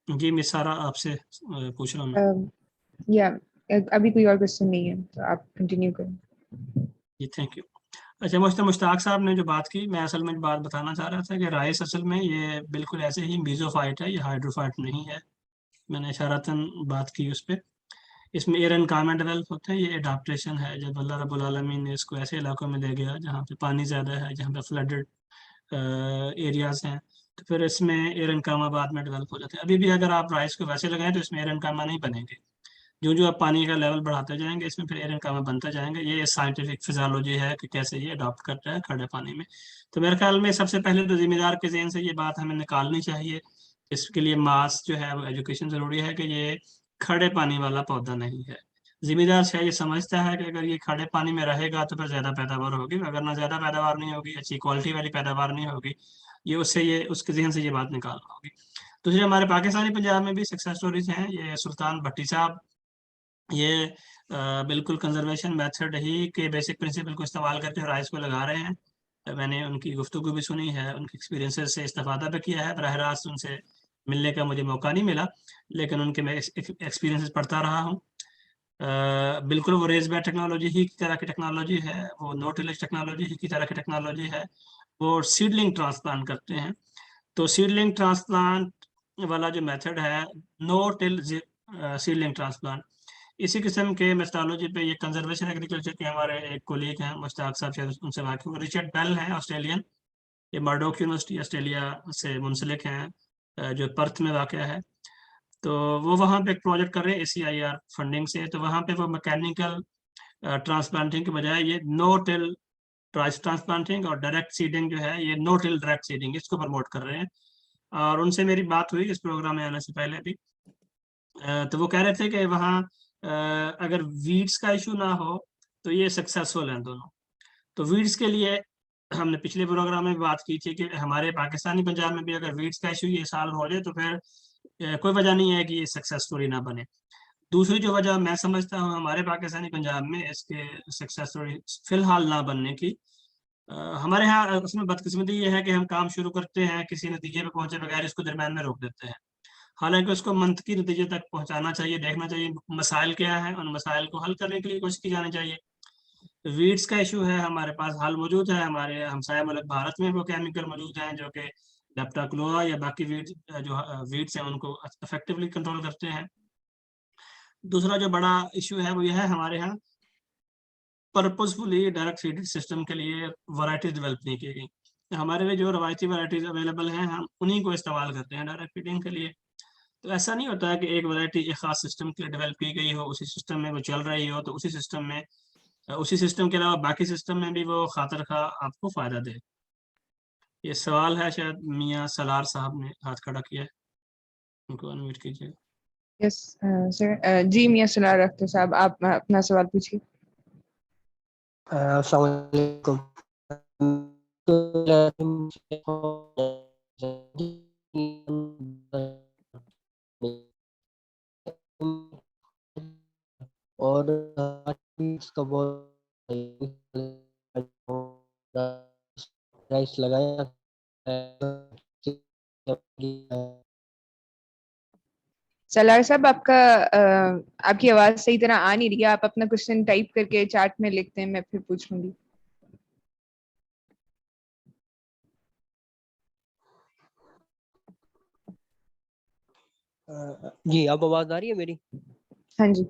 जी मिस सारा आपसे पूछ रहा हूँ मैं। या अभी कोई और क्वेश्चन नहीं है तो आप कंटिन्यू करें। जी थैंक यू। अच्छा, मुश्ताक साहब ने जो बात की, मैं असल में बात बताना चाह रहा था कि राइस असल में ये बिल्कुल ऐसे ही मीजोफाइट है, ये हाइड्रोफाइट नहीं है। मैंने इशारतन बात की उस पर। इसमें एयर एंड कामें डेवलप होते हैं, ये अडाप्टेशन है जब अल्लाह रब्बुल आलमीन ने इसको ऐसे इलाकों में ले गया जहाँ पे पानी ज़्यादा है, जहाँ पे फ्लडेड एरियाज हैं, तो फिर इसमें एयर एंड कामा बाद में डेवलप हो जाते हैं। अभी भी अगर आप राइस को वैसे लगाएं तो इसमें एयर एंड कामा नहीं बनेंगे। जो जो आप पानी का लेवल बढ़ाते जाएंगे इसमें फिर एयर एंड कामा बनते जाएंगे। ये साइंटिफिक फिजियोलॉजी है कि कैसे ये अडॉप्ट करता है खड़े पानी में। तो मेरे ख्याल में सबसे पहले तो जिम्मेदार के जहन से ये बात हमें निकालनी चाहिए। इसके लिए मास जो है वो एजुकेशन जरूरी है कि ये खड़े पानी वाला पौधा नहीं है। जिम्मेदार शायद ये समझता है कि अगर ये खड़े पानी में रहेगा तो फिर ज्यादा पैदावार होगी, अगर ना ज्यादा पैदावार नहीं होगी, अच्छी क्वालिटी वाली पैदावार नहीं होगी, ये उसके जहन से ये बात निकालना होगी। दूसरे हमारे पाकिस्तानी पंजाब में भी सक्सेस स्टोरीज हैं। ये सुल्तान भट्टी साहब, ये बिल्कुल कंजर्वेशन मेथड ही के बेसिक प्रिंसिपल को इस्तेमाल करके राइस को लगा रहे हैं। मैंने उनकी गुफ्तगू भी सुनी है, उनके एक्सपीरियंसेस से इस्तेफादा भी किया है। बरह रास्त उनसे मिलने का मुझे मौका नहीं मिला, लेकिन उनके मैं एक्सपीरियंसेस पढ़ता रहा हूँ। बिल्कुल वो रेज बेड टेक्नोलॉजी ही की तरह की टेक्नोलॉजी है, वो नो टिलेज टेक्नोलॉजी ही की तरह की टेक्नोलॉजी है। वो सीडलिंग ट्रांसप्लांट करते हैं। तो सीडलिंग ट्रांसप्लांट वाला जो मेथड है, नो टिल सीडलिंग ट्रांसप्लांट, इसी किस्म के मेथोडोलॉजी पे ये कंजर्वेशन एग्रीकल्चर के हमारे एक कोलीग हैं, मुश्ताक साहब, शायद उनसे वाकिफ हो, रिचर्ड बेल हैं ऑस्ट्रेलियन। ये मर्डोक यूनिवर्सिटी ऑस्ट्रेलिया से मुंसलिक हैं, जो पर्थ में वाक़ है। तो वो वहाँ पे एक प्रोजेक्ट कर रहे हैं ACIR फंडिंग से। तो वहाँ पे वो मैकेनिकल ट्रांसप्लांटिंग के बजाय ये नो टिल राइस ट्रांसप्लांटिंग और डायरेक्ट सीडिंग जो है, ये नो टिल डायरेक्ट सीडिंग, इसको प्रमोट कर रहे हैं। और उनसे मेरी बात हुई इस प्रोग्राम में आने से पहले भी। तो वो कह रहे थे कि वहाँ अगर वीड्स का इशू ना हो तो ये सक्सेसफुल हैं दोनों। तो वीड्स के लिए हमने पिछले प्रोग्राम में भी बात की थी कि हमारे पाकिस्तानी पंजाब में भी अगर वीड्स का इशू ये साल हो जाए तो फिर कोई वजह नहीं है कि ये सक्सेस स्टोरी ना बने। दूसरी जो वजह मैं समझता हूँ हमारे पाकिस्तानी पंजाब में इसके सक्सेस स्टोरी फिलहाल ना बनने की, हमारे यहाँ उसमें बदकिस्मती ये है कि हम काम शुरू करते हैं, किसी नतीजे पे पहुंचे बगैर इसको दरम्यान में रोक देते हैं। हालांकि उसको मंतकी नतीजे तक पहुंचाना चाहिए, देखना चाहिए मसाइल क्या है, उन मसाइल को हल करने के लिए कोशिश की जानी चाहिए। वीड्स का इशू है, हमारे पास हल मौजूद है, हमारे हमसाया मुल्क भारत में वो केमिकल मौजूद हैं जो कि लेप्टाक्लोरा या बाकी वीड्स जो वीड्स हैं उनको इफेक्टिवली कंट्रोल करते हैं। दूसरा जो बड़ा इशू है वो यह है, हमारे यहाँ पर्पजफुली डायरेक्ट फीडिंग सिस्टम के लिए वैरायटीज डेवलप नहीं की गई। हमारे में जो रवायती वैरायटीज अवेलेबल हैं हम उन्हीं को इस्तेमाल करते हैं डायरेक्ट फीडिंग के लिए। तो ऐसा नहीं होता है कि एक वैरायटी एक खास सिस्टम के लिए डेवलप की गई हो, उसी सिस्टम में वो चल रही हो, तो उसी सिस्टम के अलावा बाकी सिस्टम में भी वो खातर खा आपको फायदा दे। ये सवाल है, शायद मियाँ सलार साहब ने हाथ खड़ा किया है, उनको अनम्यूट कीजिए। Yes sir. जी मियां सलार अख्तर साहब, आप अपना सवाल पूछिए। अस्सलाम वालेकुम। और इसका बहुत राइस लगाया सलार साहब, आपकी आवाज सही तरह आ नहीं रही है। आप अपना क्वेश्चन टाइप करके चैट में लिखते हैं, मैं फिर पूछ लूंगी। जी, अब आवाज आ रही है मेरी? हाँ जी।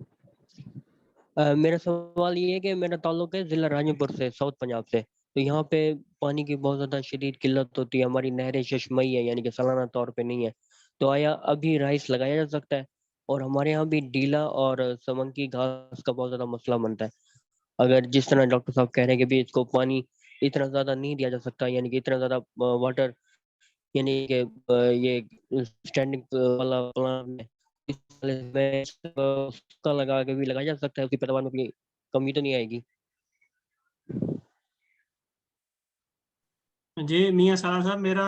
मेरा सवाल ये है कि मेरा ताल्लुक है ज़िला रानीपुर से, साउथ पंजाब से। तो यहाँ पे पानी की बहुत ज़्यादा शदीद किल्लत होती है, हमारी नहरें चश्मई है, यानी कि सालाना तौर पे नहीं है। तो आया अभी राइस लगाया जा सकता है? और हमारे यहाँ भी डीला और समंकी घास का बहुत ज़्यादा मसला बनता है। अगर जिस तरह डॉक्टर साहब कह रहे हैं कि भी इसको पानी इतना ज़्यादा नहीं दिया जा सकता, यानी कि इतना ज़्यादा वाटर, यानी कि ये स्टैंडिंग वाला प्लान है, इस वाले में उसका लगा के भी लगाया जा सकता है, उसकी पैदावार में कोई कमी तो नहीं आएगी? जी मियाँ सारा साहब, मेरा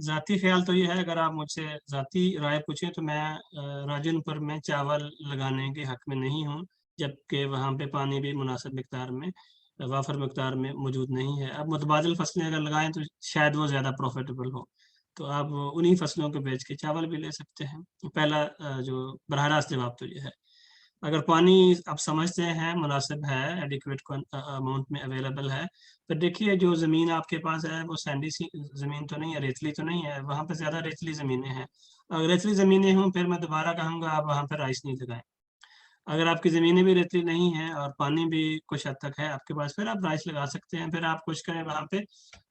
ज़ाती ख्याल तो ये है, अगर आप मुझसे ज़ाती राय पूछें तो मैं राजनपुर में चावल लगाने के हक में नहीं हूँ, जबकि वहाँ पे पानी भी मुनासिब मिकदार में, वाफर मिकदार में मौजूद नहीं है। अब मुतबादिल फसलें अगर लगाएं तो शायद वो ज़्यादा प्रॉफिटेबल हो, तो आप उन्हीं फसलों को बेच के चावल भी ले सकते हैं। पहला जो बरह रास्त जवाब तो ये है। अगर पानी आप समझते हैं मुनासिब है, एडिक्वेट अमाउंट में अवेलेबल है, तो देखिए जो ज़मीन आपके पास है वो सैंडी सी ज़मीन तो नहीं है, रेतली तो नहीं है, वहाँ पे ज़्यादा रेतली ज़मीनें हैं। अगर रेतली ज़मीनें हों फिर मैं दोबारा कहूँगा आप वहाँ पे राइस नहीं लगाएं। अगर आपकी ज़मीनें भी रेतली नहीं है और पानी भी कुछ हद तक है आपके पास, फिर आप राइस लगा सकते हैं। फिर आप कुछ करें वहाँ पे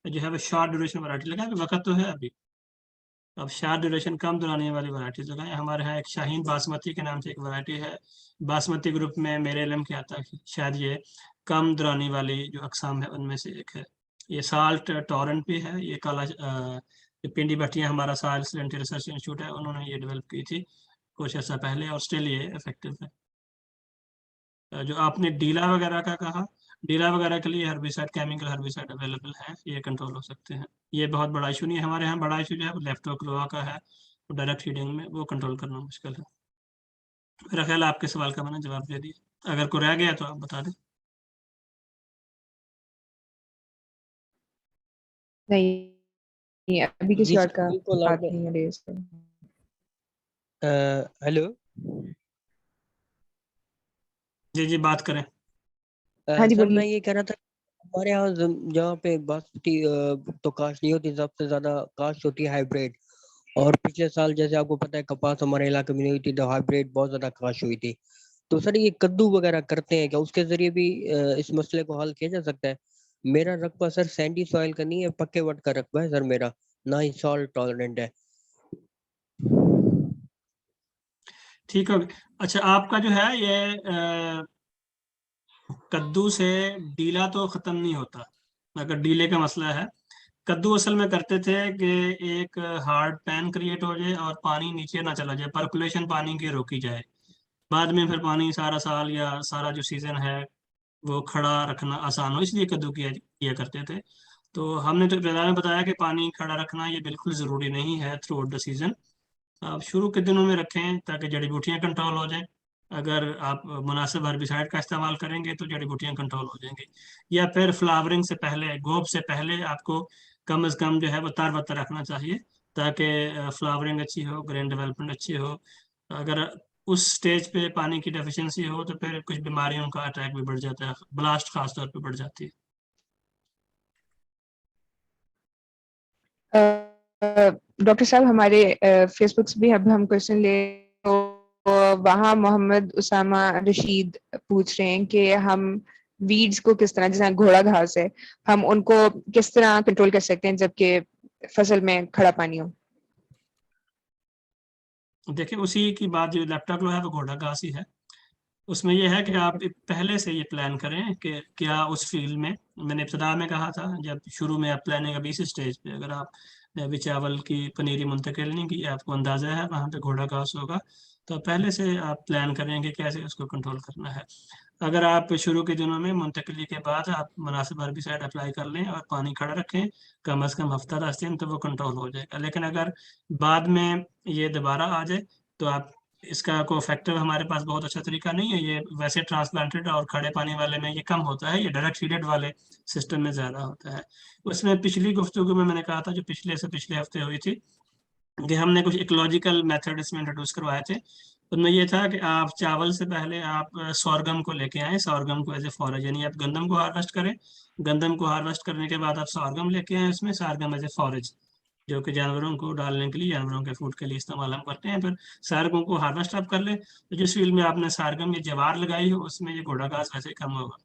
जो है वो शॉर्ट ड्यूरेशन वैरायटी लगाएं, वक्त तो है अभी। अब शॉर्ट ड्यूरेशन कम दुरानी वाली वैरायटीज लगाएं। हमारे यहाँ एक शाहीन बासमती के नाम से एक वैरायटी है, बासमती ग्रुप में मेरे इल्म के आता है शायद ये कम दुरानी वाली जो अकसाम है उनमें से एक है। ये साल्ट टॉरेंट भी है, ये काला ये पिंडी भट्टियाँ हमारा साल सिलेंटी रिसर्च इंस्टीट्यूट है, उन्होंने ये डेवलप की थी कुछ ऐसा पहले, और स्टिल ये इफेक्टिव है। जो आपने डीला वगैरह का कहा, डीला वगैरह के लिए हर्बिसाइड, केमिकल हर्बिसाइड अवेलेबल है, ये कंट्रोल हो सकते हैं। ये बहुत बड़ा इशू नहीं है हमारे यहाँ। बड़ा इशू जो है वो लेप्टोक्लोआ का है, वो डायरेक्ट फीडिंग में वो कंट्रोल करना मुश्किल है। मेरा ख्याल है आपके सवाल का मैंने जवाब दे दिया, अगर कोई रह गया तो आप बता दें। नहीं, अभी जी किसी और सर, का बिल्कुल बात आपने नहीं है रेस पे। हेलो। जी जी बात करें। हाँ जी, सर मैं बोलिए। ये कह रहा था, हमारे यहाँ जहाँ पे बासमती तो काश्त नहीं होती, सबसे ज्यादा काश्त होती है हाइब्रिड। और पिछले साल जैसे आपको पता है कपास हमारे इलाके में नहीं हुई थी, तो हाइब्रिड बहुत ज्यादा काश्त हुई थी। तो सर ये कद्दू वगैरह करते हैं क्या? उसके जरिए भी इस मसले को हल किया जा सकता है? मेरा रकबा सर सैंडी सॉइल का नहीं है, पक्के वट का रकबा है सर मेरा, ना ही सॉल्ट टॉलरेंट है। ठीक है। अच्छा, आपका जो है ये कद्दू से डीला तो ख़त्म नहीं होता, अगर डीले का मसला है। कद्दू असल में करते थे कि एक हार्ड पैन क्रिएट हो जाए और पानी नीचे ना चला जाए, पर्कुलेशन पानी की रोकी जाए, बाद में फिर पानी सारा साल या सारा जो सीजन है वो खड़ा रखना आसान हो, इसलिए कद्दू किया किया करते थे। तो हमने तो इब्तदा में बताया कि पानी खड़ा रखना ये बिल्कुल ज़रूरी नहीं है थ्रू आउट द सीजन। आप शुरू के दिनों में रखें ताकि जड़ी बूटियां कंट्रोल हो जाएं। अगर आप मुनासिब हर्बिसाइड का इस्तेमाल करेंगे तो जड़ी बूटियां कंट्रोल हो जाएंगी। या फिर फ्लावरिंग से पहले, गोब से पहले आपको कम अज़ कम जो है वो तार बतर रखना चाहिए, ताकि फ्लावरिंग अच्छी हो, ग्रेन डेवलपमेंट अच्छी हो। अगर उस स्टेज पे पानी की डेफिशिएंसी हो तो फिर कुछ बीमारियों का अटैक भी बढ़ जाता है, ब्लास्ट खास तौर पे बढ़ जाती है। डॉक्टर साहब, हमारे फेसबुक से भी अब हम क्वेश्चन ले, तो वहाँ मोहम्मद उसामा रशीद पूछ रहे हैं कि हम वीड्स को किस तरह, जैसे घोड़ा घास है, हम उनको किस तरह कंट्रोल कर सकते हैं जबकि फसल में खड़ा पानी हो। देखिए उसी की बात, जो लेप्टाक्लो है वो घोड़ा घास ही है। उसमें यह है कि आप पहले से ये प्लान करें कि क्या उस फील्ड में, मैंने इब्तदा में कहा था जब शुरू में आप प्लानिंग, अभी इस स्टेज पे अगर आप अभी चावल की पनीरी मुंतकिल नहीं की, आपको अंदाज़ा है वहाँ पे घोड़ा घास होगा, तो पहले से आप प्लान करें कि कैसे उसको कंट्रोल करना है। अगर आप शुरू के दिनों में मुंतकली के बाद आप मुनासिब हर्बिसाइड अप्लाई कर लें और पानी खड़ा रखें कम अज़ कम हफ्ता 10 दिन, तो वो कंट्रोल हो जाएगा। लेकिन अगर बाद में ये दोबारा आ जाए तो आप, इसका को फैक्टर हमारे पास बहुत अच्छा तरीका नहीं है ये, वैसे ट्रांसप्लांटेड और खड़े पानी वाले में ये कम होता है, ये डायरेक्ट फीडेड वाले सिस्टम में ज़्यादा होता है। उसमें पिछली गुफ्तगू में मैंने कहा था, जो पिछले से पिछले हफ्ते हुई थी, कि हमने कुछ इकोलॉजिकल मेथड इसमें इंट्रोड्यूस करवाए थे। उनमें ये था कि आप चावल से पहले आप सॉर्गम को लेके आए, सॉर्गम को एज ए फॉरेज, यानी आप गंदम को हार्वेस्ट करें, गंदम को हार्वेस्ट करने के बाद आप सॉर्गम लेके आए, उसमें सॉर्गम एज ए फॉरेज, जो कि जानवरों को डालने के लिए, जानवरों के फूड के लिए इस्तेमाल हम करते हैं। फिर सारगम को हार्वेस्ट आप कर लें, तो जिस फील्ड में आपने सारगम या ज्वार लगाई हो उसमें ये घोड़ा घास वैसे कम होगा,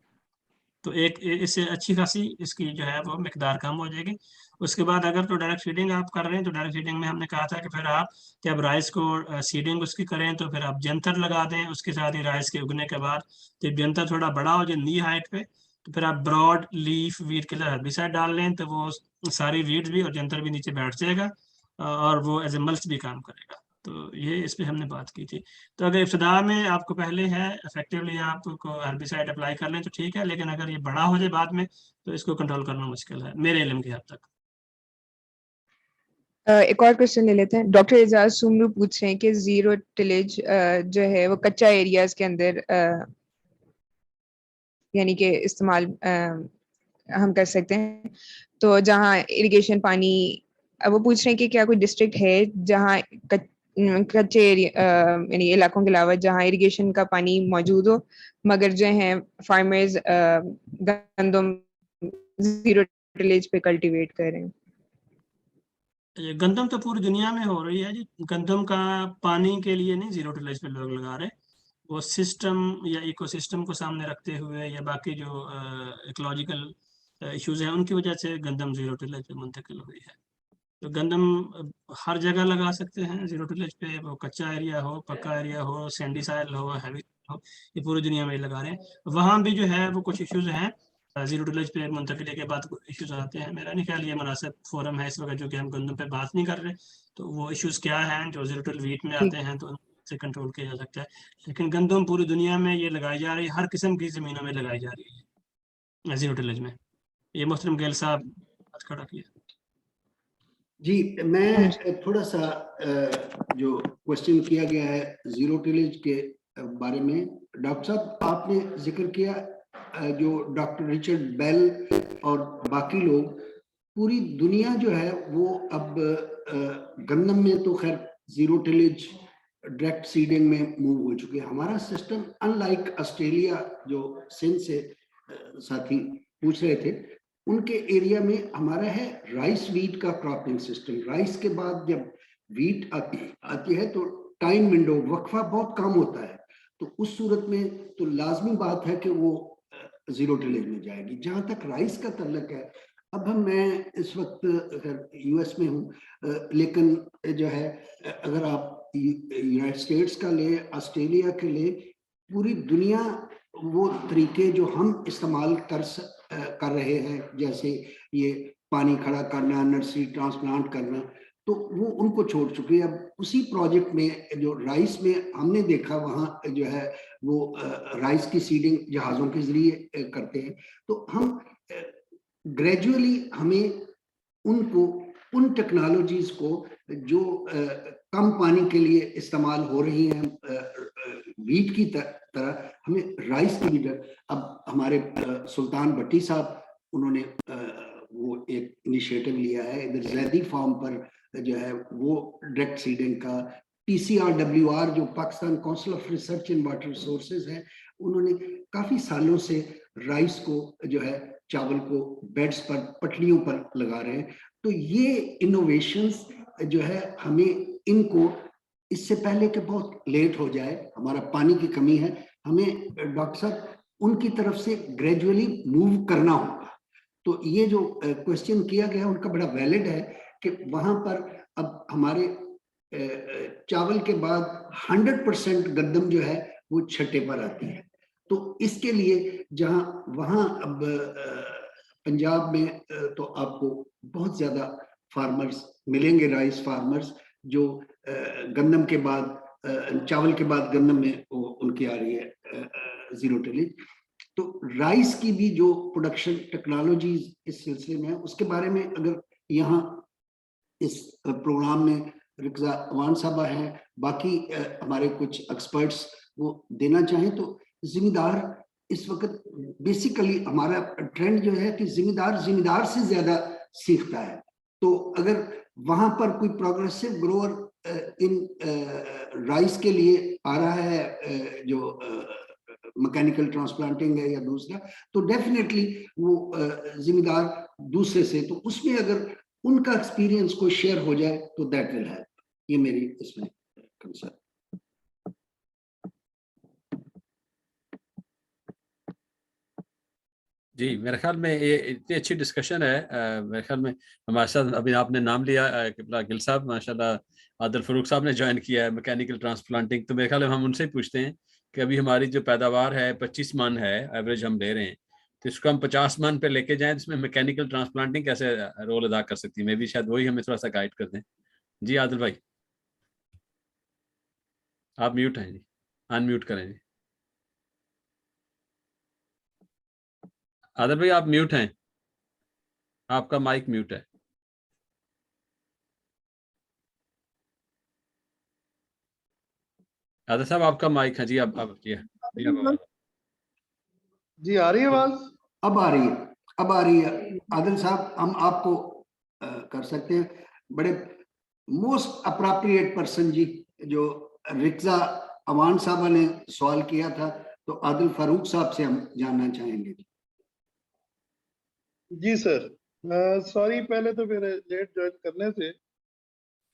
तो इससे अच्छी खासी इसकी जो है वो मिकदार कम हो जाएगी। उसके बाद अगर तो डायरेक्ट फीडिंग आप कर रहे हैं, तो डायरेक्ट फीडिंग में हमने कहा था कि फिर आप जब राइस को सीडिंग उसकी करें तो फिर आप जंतर लगा दें उसके साथ ही राइस के उगने के बाद। जब जंतर थोड़ा बड़ा हो जाए नी हाइट पे, तो फिर आप broad leaf weed killer herbicide डाल लें, तो वो सारी वीड्स भी और जंतर भी नीचे बैठ जाएगा और वो एज ए मल्च भी काम करेगा। तो ये इस पे हमने बात की थी। तो अगर इब्तदा में आपको पहले है इफेक्टिवली आपको हर्बिसाइड अप्लाई कर लें तो ठीक है, लेकिन अगर ये बड़ा हो जाए बाद में तो इसको कंट्रोल करना मुश्किल है मेरे इल्म की हद तक। एक और क्वेश्चन ले लेते हैं। डॉक्टर एजाज सुमरू पूछ रहे हैं कि जीरो टिलेज जो है वो कच्चा एरियाज के अंदर यानी कि इस्तेमाल हम कर सकते हैं, तो जहाँ इरिगेशन पानी, वो पूछ रहे हैं कि क्या कोई डिस्ट्रिक्ट है जहाँ कच्चे यानी इलाकों के अलावा जहाँ इरिगेशन का पानी मौजूद हो मगर जो है फार्मर्स गंदम जीरो टिलेज पे कल्टीवेट कर रहे हैं। ये गंदम तो पूरी दुनिया में हो रही है जी। गंदम का पानी के लिए नहीं जीरो टिलेज पे लोग लगा रहे, वो सिस्टम या इकोसिस्टम को सामने रखते हुए या बाकी जो इकोलॉजिकल इश्यूज हैं उनकी वजह से गंदम जीरो टिलेज पे मुंतकिल हुई है। तो गंदम हर जगह लगा सकते हैं जीरो टिलेज पे, वो कच्चा एरिया हो, पक्का एरिया हो, सैंडी साइल हो, हैवी हो, ये पूरी दुनिया में लगा रहे हैं। वहाँ भी जो है वो कुछ इश्यूज हैं जीरो टिलेज पे मुंतकिली के बाद इश्यूज आते हैं। मेरा नहीं ख्याल ये मुनासिब फोरम है इस वक्त जो कि हम गंदम पे बात नहीं कर रहे, तो वो इश्यूज क्या हैं जो जीरो टिल वीट में आते हैं तो उनसे कंट्रोल किया जा सकता है। लेकिन गंदम पूरी दुनिया में ये लगाई जा रही है, हर किस्म की जमीनों में लगाई जा रही है जीरो टिलेज में। ये मोहतरम गेल साहब आज खड़ा किया। जी, मैं थोड़ा सा जो क्वेश्चन किया गया है जीरो टिलेज के बारे में, डॉक्टर साहब आपने जिक्र किया, जो डॉक्टर रिचर्ड बेल और बाकी लोग, पूरी दुनिया जो है वो अब गंदम में तो खैर जीरो टिलेज डायरेक्ट सीडिंग में मूव हो चुके हैं। हमारा सिस्टम अनलाइक ऑस्ट्रेलिया, जो सिंध से साथी पूछ रहे थे, उनके एरिया में हमारा है राइस वीट का क्रॉपिंग सिस्टम। राइस के बाद जब वीट आती है तो टाइम विंडो, वक्फा बहुत कम होता है, तो उस सूरत में तो लाजमी बात है कि वो जीरो टिलेज में जाएगी। जहां तक राइस का तल्लक है, अब मैं इस वक्त यूएस में हूँ, लेकिन जो है अगर आप यूनाइटेड स्टेट्स का ले, ऑस्ट्रेलिया के ले, पूरी दुनिया वो तरीके जो हम इस्तेमाल कर रहे हैं, जैसे ये पानी खड़ा करना, नर्सरी ट्रांसप्लांट करना, तो वो उनको छोड़ चुके हैं। अब उसी प्रोजेक्ट में जो राइस में हमने देखा, वहाँ जो है वो राइस की सीडिंग जहाज़ों के जरिए करते हैं। तो हम ग्रेजुअली हमें उनको, उन टेक्नोलॉजीज को जो कम पानी के लिए इस्तेमाल हो रही हैं वीट की तरह, हमें राइस की भी। अब हमारे सुल्तान भट्टी साहब, उन्होंने वो एक इनिशिएटिव लिया है इधर जैदी फार्म पर जो है वो डायरेक्ट सीडिंग का। PCRWR जो Pakistan council of research in water resources है, उन्होंने काफी सालों से राइस को जो है, चावल को बेड्स पर, पटलियों पर लगा रहे हैं। तो ये इनोवेशंस जो है, हमें इनको इससे पहले कि बहुत लेट हो जाए, हमारा पानी की कमी है, हमें डॉक्टर साहब उनकी तरफ से ग्रेजुअली मूव करना होगा। तो ये जो क्वेश्चन किया गया उनका बड़ा वैलिड है कि वहां पर अब हमारे चावल के बाद 100% गंदम जो है वो छठे पर आती है। तो इसके लिए जहां वहां अब पंजाब में तो आपको बहुत ज्यादा फार्मर्स मिलेंगे, राइस फार्मर्स, जो गंदम के बाद, चावल के बाद गंदम में वो उनकी आ रही है जीरो टिलेज। तो राइस की भी जो प्रोडक्शन टेक्नोलॉजीज इस सिलसिले में है, उसके बारे में अगर यहाँ इस प्रोग्राम में रिक्जा अवान साहबा हैं, बाकी हमारे कुछ एक्सपर्ट्स वो देना चाहें, तो जिम्मेदार इस वक्त बेसिकली हमारा ट्रेंड जो है कि जिम्मेदार से ज्यादा सीखता है। तो अगर वहां पर कोई प्रोग्रेसिव ग्रोअर इन राइस के लिए आ रहा है, जो मैकेनिकल ट्रांसप्लांटिंग है या दूसरा, तो डेफिनेटली वो जिम्मेदार दूसरे से, तो उसमें अगर उनका एक्सपीरियंस कोई शेयर हो जाए तो दैट विल हेल्प। ये मेरी इसमें कंसर्न। जी, मेरे ख्याल में ये इतनी अच्छी डिस्कशन है। मेरे ख्याल में हमारे साथ अभी आपने नाम लिया किबला गिल साहब, माशाल्लाह आदिल फरूक साहब ने ज्वाइन किया है मैकेनिकल ट्रांसप्लांटिंग। तो मेरे ख्याल में हम उनसे ही पूछते हैं कि अभी हमारी जो पैदावार है 25 मन है एवरेज हम ले रहे हैं, तो इसको हम 50 मन पे लेके जाएं, इसमें मैकेनिकल ट्रांसप्लांटिंग कैसे रोल अदा कर सकती है? मे भी शायद वही हमें थोड़ा सा गाइड कर दें। जी आदिल भाई, आप म्यूट हैं जी, अनम्यूट करें जी। आदिल भाई आप म्यूट हैं, आपका माइक म्यूट है। आदिल साहब आपका माइक है जी, अब जी अब जी आ रही है आवाज? अब आ रही है, अब आ रही है। आदिल साहब हम आपको कर सकते हैं, बड़े मोस्ट अप्रोप्रिएट पर्सन जी। जो रिक्जा अवान साहब ने सवाल किया था, तो आदिल फारूक साहब से हम जानना चाहेंगे। जी सर, सॉरी पहले तो मेरे लेट ज्वाइन करने से।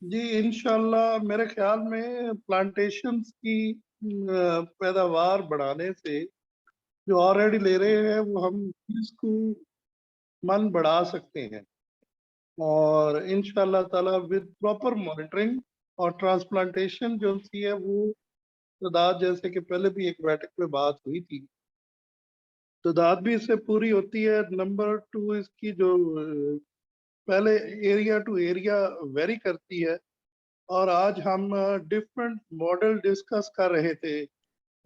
जी इंशाल्लाह मेरे ख्याल में प्लांटेशंस की पैदावार बढ़ाने से जो ऑलरेडी ले रहे हैं वो हम इसको मन बढ़ा सकते हैं, और इंशाल्लाह ताला विद प्रॉपर मॉनिटरिंग और ट्रांसप्लांटेशन जो सी है वो तादाद, जैसे कि पहले भी एक बैठक में बात हुई थी, तादाद भी इससे पूरी होती है। नंबर 2 इसकी जो पहले एरिया टू एरिया वेरी करती है, और आज हम डिफरेंट मॉडल डिस्कस कर रहे थे।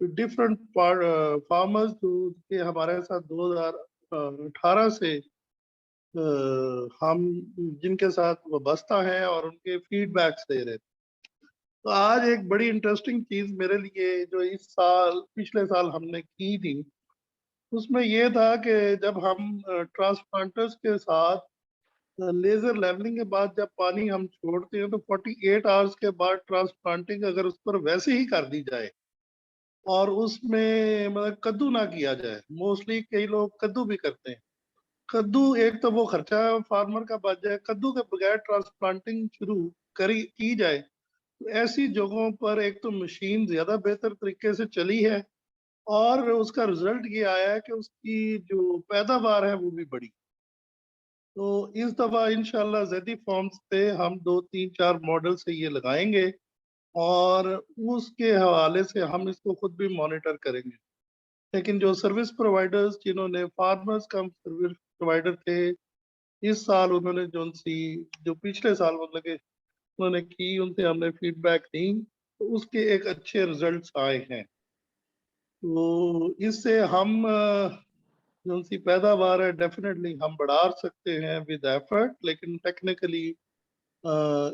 डिफरेंट फार्मर्स जो के हमारे साथ 2018 से हम जिनके साथ वाबस्ता हैं और उनके फीडबैक्स दे रहे थे। तो आज एक बड़ी इंटरेस्टिंग चीज मेरे लिए जो इस साल पिछले साल हमने की थी, उसमें ये था कि जब हम ट्रांसप्लांटर्स के साथ लेजर लेवलिंग के बाद जब पानी हम छोड़ते हैं तो 48 आवर्स के बाद ट्रांसप्लांटिंग अगर उस पर वैसे ही कर दी जाए और उसमें मतलब कद्दू ना किया जाए, मोस्टली कई लोग कद्दू भी करते हैं। कद्दू एक तो वो खर्चा फार्मर का बच जाए, कद्दू के बगैर ट्रांसप्लांटिंग शुरू की जाए तो ऐसी जगहों पर एक तो मशीन ज्यादा बेहतर तरीके से चली है, और उसका रिजल्ट ये आया है कि उसकी जो पैदावार है वो भी बढ़ी। तो इस दफा इंशाल्लाह ज़ेदी फॉर्म्स पे हम 2-3-4 मॉडल से ये लगाएंगे, और उसके हवाले से हम इसको खुद भी मॉनिटर करेंगे। लेकिन जो सर्विस प्रोवाइडर्स जिन्होंने फार्मर्स कम सर्विस प्रोवाइडर थे, इस साल उन्होंने जो पिछले साल मतलब के उन्होंने की, उनसे हमने फीडबैक ली, तो उसके एक अच्छे रिजल्ट्स आए हैं। तो इससे हम जो सी पैदावार है डेफिनेटली हम बढ़ा सकते हैं विद एफर्ट, लेकिन टेक्निकली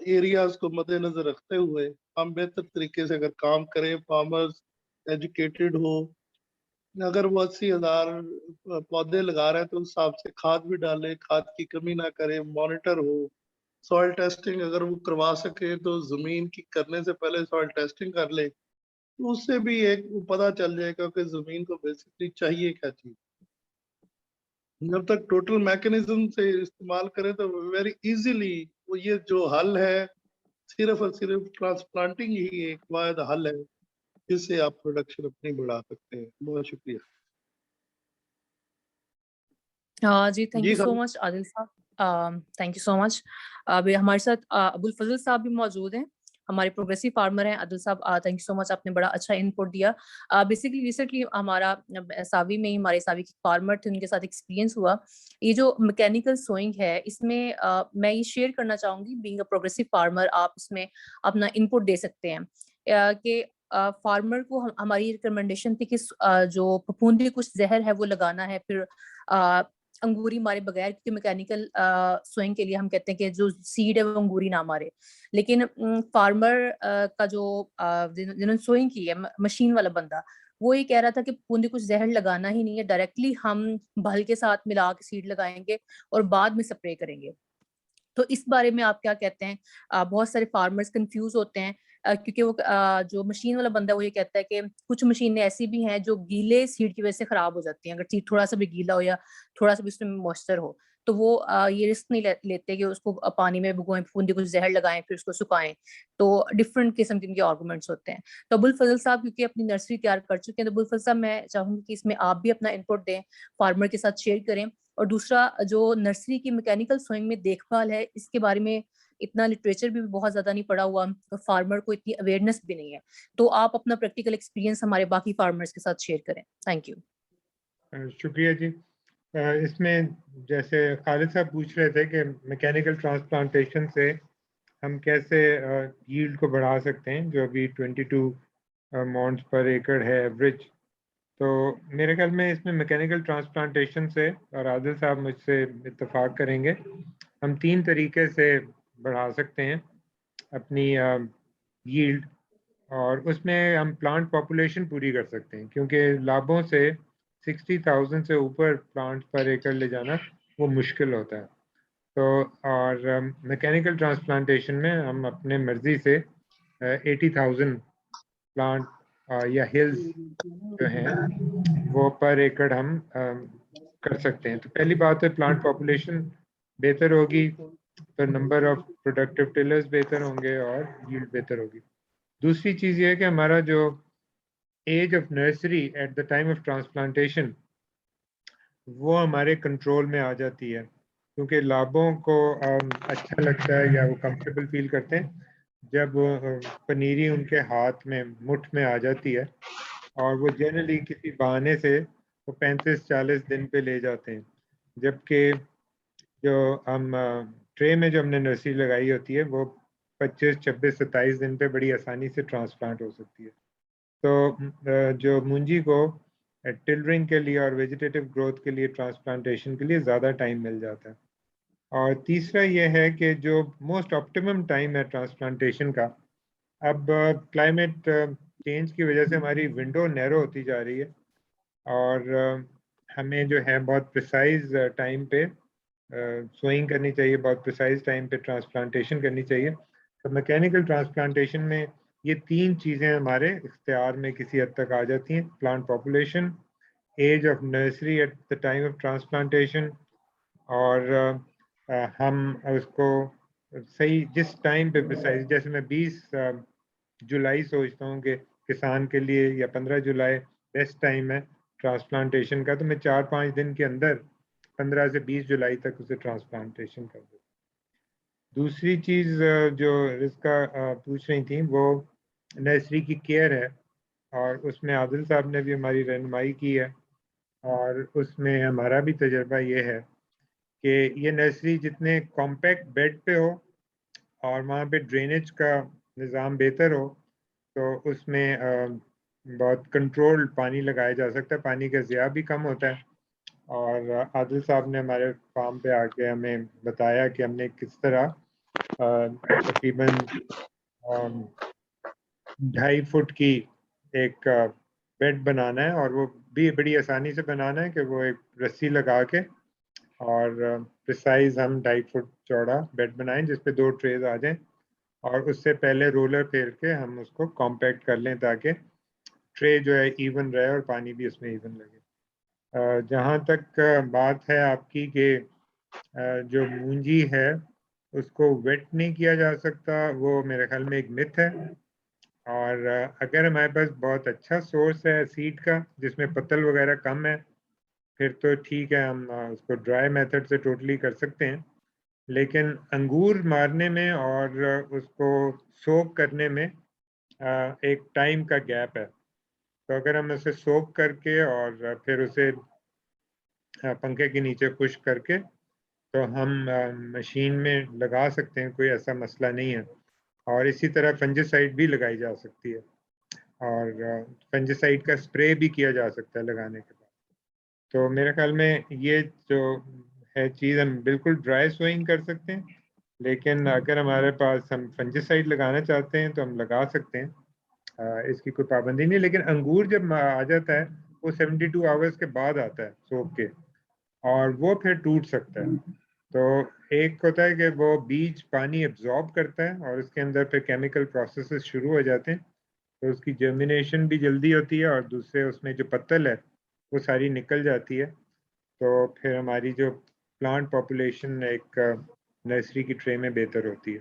एरियाज को मद्देनजर रखते हुए हम बेहतर तरीके से अगर काम करें, फार्मर्स एजुकेटेड हो, अगर वो 80,000 पौधे लगा रहे हैं तो उस हिसाब से खाद भी डाले, खाद की कमी ना करे, मॉनिटर हो, सॉइल टेस्टिंग अगर वो करवा सके तो जमीन की करने से पहले सॉइल टेस्टिंग कर ले, तो उससे भी एक पता चल जाएगा कि जमीन को बेसिकली चाहिए क्या चीज। जब तक टोटल मैकेनिज्म से इस्तेमाल करें तो वेरी इजीली वो ये जो हल है, सिर्फ और सिर्फ ट्रांसप्लांटिंग ही एक वाहिद हल है जिससे आप प्रोडक्शन अपनी बढ़ा सकते हैं। बहुत शुक्रिया। जी थैंक जी you so Khan. Much Adil साहब, थैंक यू सो मच। अभी हमारे साथ अबुल फजल साहब भी मौजूद हैं, हमारे प्रोग्रेसिव फार्मर हैं। आदिल साहब थैंक यू सो मच, आपने बड़ा अच्छा इनपुट दिया। बेसिकली रिसेंटली हमारा सावी में ही हमारे सावी के फार्मर थे, उनके साथ एक्सपीरियंस हुआ। ये जो मैकेनिकल सोइंग है इसमें मैं ये शेयर करना चाहूंगी, बीइंग अ प्रोग्रेसिव फार्मर आप इसमें अपना इनपुट दे सकते हैं कि फार्मर को हमारी रिकमेंडेशन थी कि जो फफूंदी कुछ जहर है वो लगाना है, फिर अंगूरी मारे बगैर, क्योंकि मैकेनिकल सोइंग के लिए हम कहते हैं कि जो सीड है वो अंगूरी ना मारे। लेकिन फार्मर का जो जिन्होंने सोइंग की है, मशीन वाला बंदा, वो ये कह रहा था कि फफूंदी कुछ जहर लगाना ही नहीं है, डायरेक्टली हम बल के साथ मिला के सीड लगाएंगे और बाद में स्प्रे करेंगे। तो इस बारे में आप क्या कहते हैं? बहुत सारे फार्मर्स कंफ्यूज होते हैं क्योंकि वो जो मशीन वाला बंदा वो ये कहता है कि कुछ मशीनें ऐसी भी हैं जो गीले सीड की वजह से खराब हो जाती हैं, अगर सीड थोड़ा सा भी गीला हो या थोड़ा सा भी उसमें मॉइस्चर हो। तो वो ये रिस्क नहीं लेते कि उसको पानी में भिगोएं, फूंदी कुछ जहर लगाएं, फिर उसको सुखाएं। तो डिफरेंट किस्म के इनके आर्गूमेंट्स होते हैं। तो अबुल फजल साहब क्योंकि अपनी नर्सरी तैयार कर चुके हैं, तो अबुल फजल साहब मैं चाहूंगी कि इसमें आप भी अपना इनपुट दें, फार्मर के साथ शेयर करें। और दूसरा, जो नर्सरी की मैकेनिकल सोइंग में देखभाल है, इसके बारे में इतना लिटरेचर भी बहुत ज्यादा नहीं पड़ा हुआ, तो फार्मर को इतनी अवेयरनेस भी नहीं है। तो आप अपना प्रैक्टिकल एक्सपीरियंस हमारे बाकी फार्मर्स के साथ शेयर करें। Thank you. शुक्रिया जी। इसमें जैसे खालिद साहब पूछ रहे थे कि मैकेनिकल ट्रांसप्लांटेशन से हम कैसे यील्ड को बढ़ा सकते हैं, जो अभी 22 मॉन्ट्स पर एकड़ है एवरेज। तो मेरे ख्याल में इसमें मैकेनिकल ट्रांसप्लांटेशन से, और आदिल साहब मुझसे इत्तेफाक करेंगे, हम 3 तरीके से बढ़ा सकते हैं अपनी यील्ड। और उसमें हम प्लांट पॉपुलेशन पूरी कर सकते हैं, क्योंकि लाभों से 60,000 से ऊपर प्लांट पर एकड़ ले जाना वो मुश्किल होता है। तो और मैकेनिकल ट्रांसप्लांटेशन में हम अपने मर्जी से 80,000 प्लांट या हिल्स जो हैं वो पर एकड़ हम कर सकते हैं। तो पहली बात है, प्लांट पॉपुलेशन बेहतर होगी तो नंबर ऑफ प्रोडक्टिव टिलर्स बेहतर होंगे और यील्ड बेहतर होगी। दूसरी चीज़ ये है कि हमारा जो age of nursery at the time of transplantation वो हमारे कंट्रोल में आ जाती है, क्योंकि लाभों को अच्छा लगता है या वो कंफर्टेबल फील करते हैं जब पनीरी उनके हाथ में मुट्ठ में आ जाती है, और वो जनरली किसी बहाने से वो 35-40 दिन पे ले जाते हैं। जबकि जो हम ट्रे में जो हमने नर्सरी लगाई होती है वो 25, 26, 27 दिन पे बड़ी आसानी से ट्रांसप्लांट हो सकती है। तो जो मूंजी को टिलरिंग के लिए और वेजिटेटिव ग्रोथ के लिए ट्रांसप्लांटेशन के लिए ज़्यादा टाइम मिल जाता है। और तीसरा ये है कि जो मोस्ट ऑप्टिमम टाइम है ट्रांसप्लांटेशन का, अब क्लाइमेट चेंज की वजह से हमारी विंडो नैरो होती जा रही है, और हमें जो है बहुत प्रिसाइज टाइम पे सोइंग करनी चाहिए, बहुत प्रिसाइज टाइम पे ट्रांसप्लांटेशन करनी चाहिए। तो मैकेनिकल ट्रांसप्लांटेशन में ये 3 चीज़ें हमारे इख्तियार में किसी हद तक आ जाती हैं: plant population, age of nursery at the time of transplantation, और हम उसको सही जिस टाइम पे प्रिसाइज, जैसे मैं 20 जुलाई सोचता हूँ कि किसान के लिए, या 15 जुलाई बेस्ट टाइम है ट्रांसप्लांटेशन का, तो मैं 4-5 दिन के अंदर 15 से 20 जुलाई तक उसे ट्रांसप्लांटेशन कर दूँ। दूसरी चीज़ जो रिस्का पूछ रही थी वो नर्सरी की केयर है, और उसमें आदिल साहब ने भी हमारी रहनुमाई की है, और उसमें हमारा भी तजर्बा ये है कि ये नर्सरी जितने कॉम्पैक्ट बेड पे हो और वहाँ पे ड्रेनेज का निज़ाम बेहतर हो, तो उसमें बहुत कंट्रोल्ड पानी लगाया जा सकता है, पानी का ज़िया भी कम होता है। और आदिल साहब ने हमारे फार्म पे आके हमें बताया कि हमने किस तरह तकरीबन 2.5 फुट की एक बेड बनाना है, और वो भी बड़ी आसानी से बनाना है कि वो एक रस्सी लगा के और प्रिसाइज हम 2.5 फुट चौड़ा बेड बनाएं जिसपे 2 ट्रेज आ जाएं, और उससे पहले रोलर फेर के हम उसको कॉम्पैक्ट कर लें ताकि ट्रे जो है इवन रहे और पानी भी उसमें इवन लगे। जहाँ तक बात है आपकी कि जो मूंजी है उसको वेट नहीं किया जा सकता, वो मेरे ख्याल में एक मिथ है। और अगर हमारे पास बहुत अच्छा सोर्स है सीड का जिसमें पत्तल वगैरह कम है, फिर तो ठीक है, हम उसको ड्राई मेथड से टोटली कर सकते हैं। लेकिन अंगूर मारने में और उसको सोक करने में एक टाइम का गैप है। तो अगर हम उसे सोक करके और फिर उसे पंखे के नीचे पुश करके तो हम मशीन में लगा सकते हैं, कोई ऐसा मसला नहीं है। और इसी तरह फंजिसाइड भी लगाई जा सकती है, और फंजिसाइड का स्प्रे भी किया जा सकता है लगाने के बाद। तो मेरे ख्याल में ये जो है चीज़ हम बिल्कुल ड्राई सोइंग कर सकते हैं, लेकिन अगर हमारे पास हम फंजिसाइड लगाना चाहते हैं तो हम लगा सकते हैं, इसकी कोई पाबंदी नहीं। लेकिन अंगूर जब आ जाता है वो 72 आवर्स के बाद आता है सोख के, और वो फिर टूट सकता है। तो एक होता है कि वो बीज पानी एब्जॉर्ब करता है और उसके अंदर फिर केमिकल प्रोसेसेस शुरू हो जाते हैं, तो उसकी जर्मिनेशन भी जल्दी होती है, और दूसरे उसमें जो पत्तल है वो सारी निकल जाती है। तो फिर हमारी जो प्लांट पॉपुलेशन एक नर्सरी की ट्रे में बेहतर होती है।